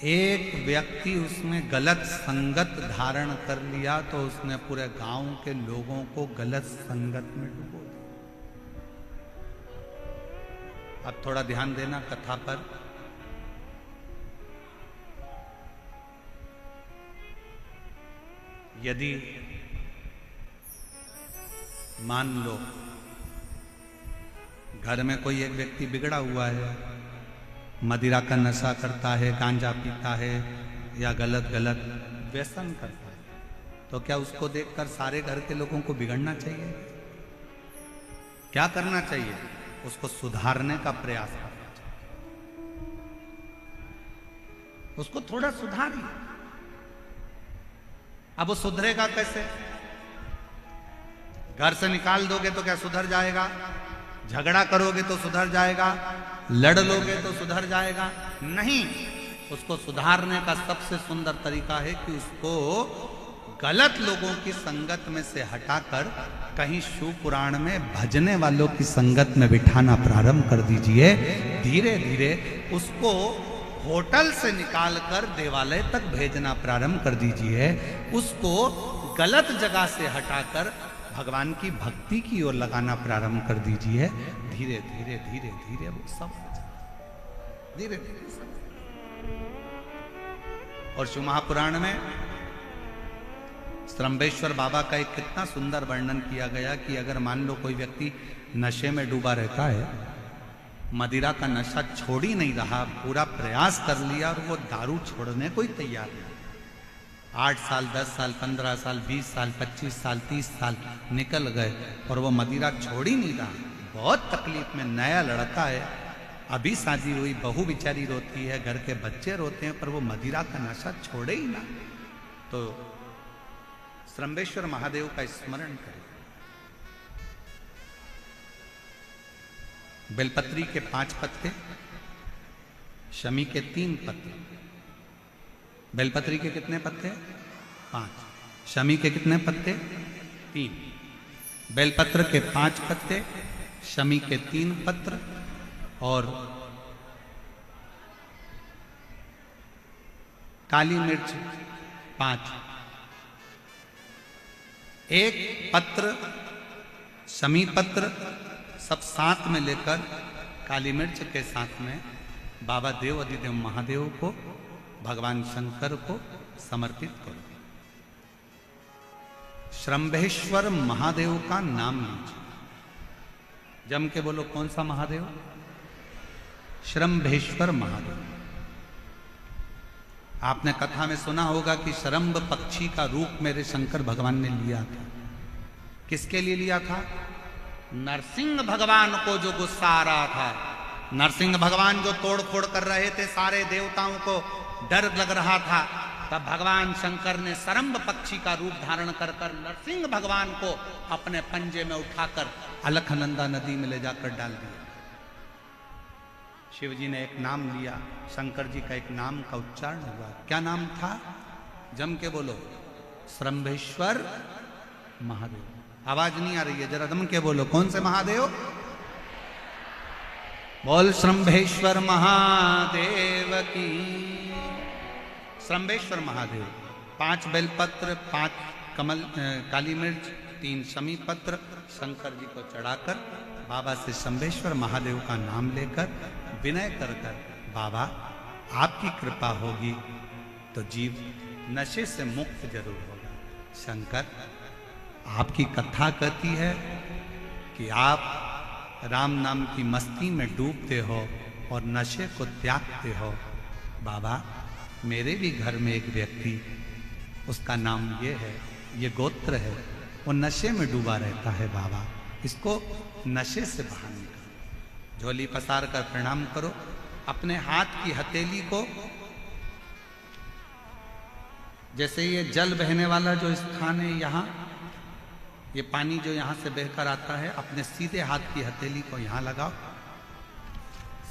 एक व्यक्ति उसमें गलत संगत धारण कर लिया तो उसने पूरे गांव के लोगों को गलत संगत में डुबो दिया। अब थोड़ा ध्यान देना कथा पर। यदि मान लो घर में कोई एक व्यक्ति बिगड़ा हुआ है, मदिरा का नशा करता है, गांजा पीता है या गलत गलत व्यसन करता है, तो क्या उसको देखकर सारे घर के लोगों को बिगड़ना चाहिए? क्या करना चाहिए? उसको सुधारने का प्रयास करना चाहिए। उसको थोड़ा सुधारिए। अब वो सुधरेगा कैसे? घर से निकाल दोगे तो क्या सुधर जाएगा? झगड़ा करोगे तो सुधर जाएगा? लड़ लोगे तो सुधर जाएगा? नहीं। उसको सुधारने का सबसे सुंदर तरीका है कि उसको गलत लोगों की संगत में से हटाकर कहीं शिव पुराण में भजने वालों की संगत में बिठाना प्रारंभ कर दीजिए। धीरे धीरे उसको होटल से निकालकर देवालय तक भेजना प्रारंभ कर दीजिए। उसको गलत जगह से हटाकर भगवान की भक्ति की ओर लगाना प्रारंभ कर दीजिए। धीरे धीरे धीरे धीरे वो सब धीरे धीरे सब। और शिव महापुराण में श्रम्भेश्वर बाबा का एक कितना सुंदर वर्णन किया गया कि अगर मान लो कोई व्यक्ति नशे में डूबा रहता है, मदिरा का नशा छोड़ ही नहीं रहा, पूरा प्रयास कर लिया और वो दारू छोड़ने को ही तैयार नहीं, 8 साल 10 साल 15 साल 20 साल 25 साल 30 साल निकल गए और वो मदिरा छोड़ ही नहीं रहा, बहुत तकलीफ में। नया लड़का है, अभी शादी हुई, बहू बेचारी रोती है, घर के बच्चे रोते हैं, पर वो मदिरा का नशा छोड़े ही ना। तो श्रम्भेश्वर महादेव का स्मरण करें। बेलपत्री के 5 पत्ते, शमी के 3 पत्ते। बेलपत्री के कितने पत्ते? 5। शमी के कितने पत्ते? 3। बेलपत्र के 5 पत्ते, शमी के 3 पत्र और काली मिर्च 5। एक पत्र, शमी पत्र सब साथ में लेकर काली मिर्च के साथ में बाबा देव अधिदेव महादेव को, भगवान शंकर को समर्पित करो। श्रम्भेश्वर महादेव का नाम लीजिए। जम के बोलो, कौन सा महादेव? श्रम्भेश्वर महादेव। आपने कथा में सुना होगा कि शरम्भ पक्षी का रूप मेरे शंकर भगवान ने लिया था। किसके लिए लिया था? नरसिंह भगवान को जो गुस्सा आ रहा था, नरसिंह भगवान जो तोड़ फोड़ कर रहे थे, सारे देवताओं को डर लग रहा था, तब भगवान शंकर ने सरम्ब पक्षी का रूप धारण कर कर नरसिंह भगवान को अपने पंजे में उठाकर अलकनंदा नदी में ले जाकर डाल दिया। शिव जी ने एक नाम लिया, शंकर जी का एक नाम का उच्चारण हुआ। क्या नाम था? जम के बोलो, श्रंभेश्वर महादेव। आवाज नहीं आ रही है, जरा दम के बोलो, कौन से महादेव? बोल श्रंभेश्वर महादेव की। श्रंभेश्वर महादेव 5 बेलपत्र, 5 कमल काली मिर्च, 3 शमी पत्र शंकर जी को चढ़ाकर बाबा से श्रंभेश्वर महादेव का नाम लेकर विनय कर कर, बाबा आपकी कृपा होगी तो जीव नशे से मुक्त जरूर होगा। शंकर, आपकी कथा कहती है कि आप राम नाम की मस्ती में डूबते हो और नशे को त्यागते हो। बाबा, मेरे भी घर में एक व्यक्ति, उसका नाम ये है, ये गोत्र है, वो नशे में डूबा रहता है। बाबा, इसको नशे से बाहर निकालो। झोली पसार कर प्रणाम करो। अपने हाथ की हथेली को, जैसे ये जल बहने वाला जो स्थान है यहाँ, ये पानी जो यहाँ से बहकर आता है, अपने सीधे हाथ की हथेली को यहाँ लगाओ।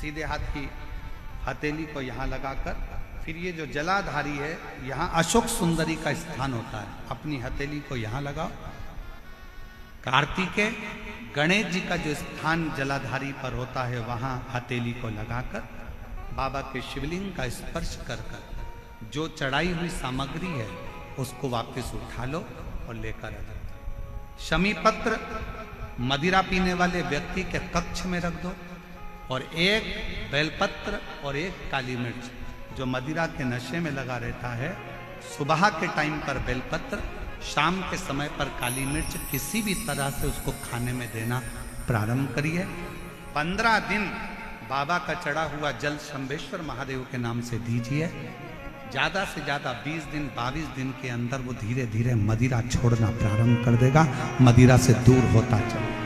सीधे हाथ की हथेली को यहाँ लगाकर फिर ये जो जलाधारी है, यहाँ अशोक सुंदरी का स्थान होता है, अपनी हथेली को यहाँ लगाओ। कार्तिकेय गणेश जी का जो स्थान जलाधारी पर होता है, वहाँ हथेली को लगाकर बाबा के शिवलिंग का स्पर्श कर कर जो चढ़ाई हुई सामग्री है उसको वापस उठा लो और लेकर आ जाओ। शमी पत्र मदिरा पीने वाले व्यक्ति के कक्ष में रख दो, और 1 बेलपत्र और 1 काली मिर्च जो मदिरा के नशे में लगा रहता है, सुबह के टाइम पर बेलपत्र, शाम के समय पर काली मिर्च, किसी भी तरह से उसको खाने में देना प्रारंभ करिए। 15 दिन बाबा का चढ़ा हुआ जल शंभेश्वर महादेव के नाम से दीजिए। ज्यादा से ज्यादा 20 दिन 22 दिन के अंदर वो धीरे धीरे मदिरा छोड़ना प्रारंभ कर देगा, मदिरा से दूर होता चलेगा।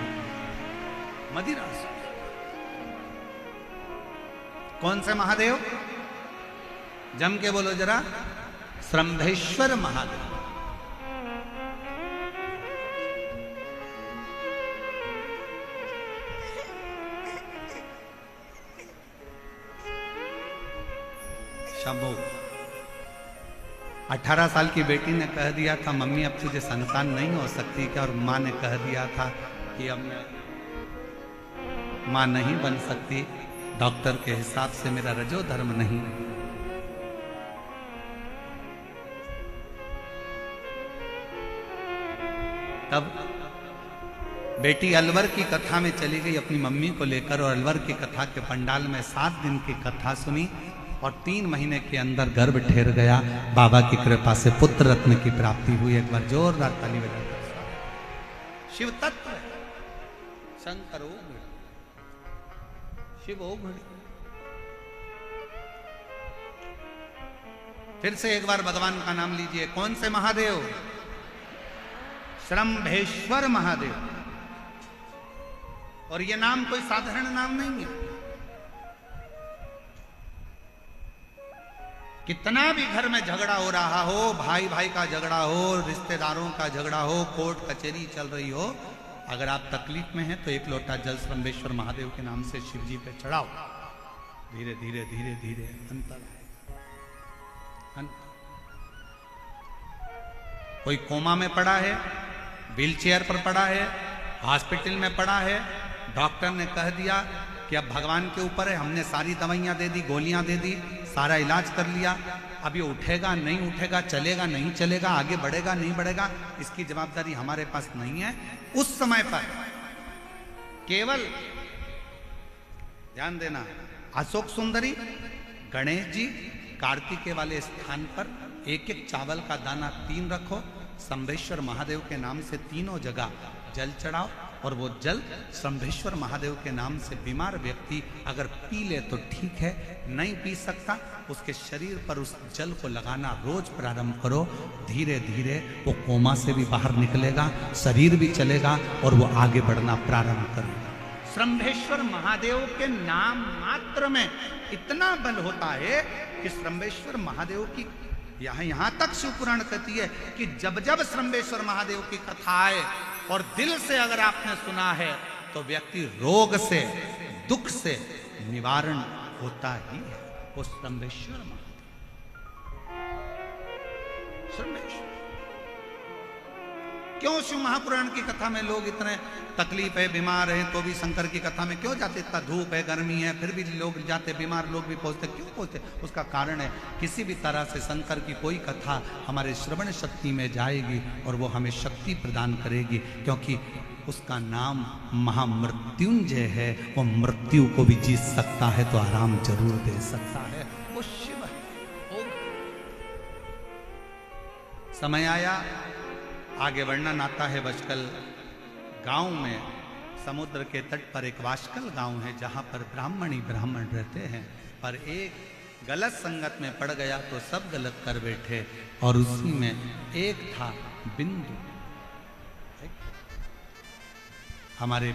मदिरा से कौन से महादेव? जम के बोलो जरा, श्रंभेश्वर महादेव। शंभू। 18 साल की बेटी ने कह दिया था, मम्मी अब तुझे संतान नहीं हो सकती क्या? और माँ ने कह दिया था कि अब मैं माँ नहीं बन सकती, डॉक्टर के हिसाब से मेरा रजो धर्म नहीं। तब बेटी अलवर की कथा में चली गई अपनी मम्मी को लेकर, और अलवर की कथा के पंडाल में 7 दिन की कथा सुनी और 3 महीने के अंदर गर्भ ठहर गया। बाबा की कृपा से पुत्र रत्न की प्राप्ति हुई। एक बार जोरदार ताली बजाकर। शिव तत्व है, शंकर ओघड़, शिव ओघड़। फिर से एक बार भगवान का नाम लीजिए। कौन से महादेव? श्रंभेश्वर महादेव। और ये नाम कोई साधारण नाम नहीं है। कितना भी घर में झगड़ा हो रहा हो, भाई भाई का झगड़ा हो, रिश्तेदारों का झगड़ा हो, कोर्ट कचहरी चल रही हो, अगर आप तकलीफ में हैं तो 1 लोटा जल श्रंभेश्वर महादेव के नाम से शिव जी पे चढ़ाओ। धीरे धीरे धीरे धीरे अंतर है। कोई कोमा में पड़ा है, व्हीलचेयर पर पड़ा है, हॉस्पिटल में पड़ा है, डॉक्टर ने कह दिया कि अब भगवान के ऊपर है, हमने सारी दवाइयां दे दी, गोलियां दे दी, सारा इलाज कर लिया, अब ये उठेगा नहीं उठेगा, चलेगा नहीं चलेगा, आगे बढ़ेगा नहीं बढ़ेगा, इसकी जवाबदारी हमारे पास नहीं है। उस समय पर केवल ध्यान देना, अशोक सुंदरी, गणेश जी, कार्तिकेय वाले स्थान पर 1-1 चावल का दाना 3 रखो, शंभेश्वर महादेव के नाम से तीनों जगह जल चढ़ाओ, और वो जल शंभेश्वर महादेव के नाम से बीमार व्यक्ति अगर पी ले तो ठीक है, नहीं पी सकता उसके शरीर पर उस जल को लगाना रोज प्रारंभ करो। धीरे धीरे वो कोमा से भी बाहर निकलेगा, शरीर भी चलेगा और वो आगे बढ़ना प्रारंभ करेगा। शंभेश्वर महादेव के नाम मात्र में इतना बल होता है कि शंभेश्वर महादेव की यहां तक शिवपुराण कहती है कि जब जब श्रम्बेश्वर महादेव की कथा आए और दिल से अगर आपने सुना है तो व्यक्ति रोग से, दुख से निवारण होता ही है। वो श्रम्बेश्वर महादेव, श्रम्बेश्वर। क्यों शिव महापुराण की कथा में लोग इतने तकलीफ है, बीमार हैं तो भी शंकर की कथा में क्यों जाते? इतना धूप है, गर्मी है, फिर भी लोग जाते, बीमार लोग भी पहुंचते, क्यों पहुंचते? उसका कारण है किसी भी तरह से शंकर की कोई कथा हमारे श्रवण शक्ति में जाएगी और वो हमें शक्ति प्रदान करेगी, क्योंकि उसका नाम महामृत्युंजय है। वो मृत्यु को भी जीत सकता है तो आराम जरूर दे सकता है। वो शिव है। समय आया, आगे वर्णन आता है। बचकल गांव में समुद्र के तट पर एक वाशकल गांव है जहां पर ब्राह्मण ही ब्राह्मण रहते हैं, पर एक गलत संगत में पड़ गया तो सब गलत कर बैठे, और उसी में एक था बिंदु। हमारे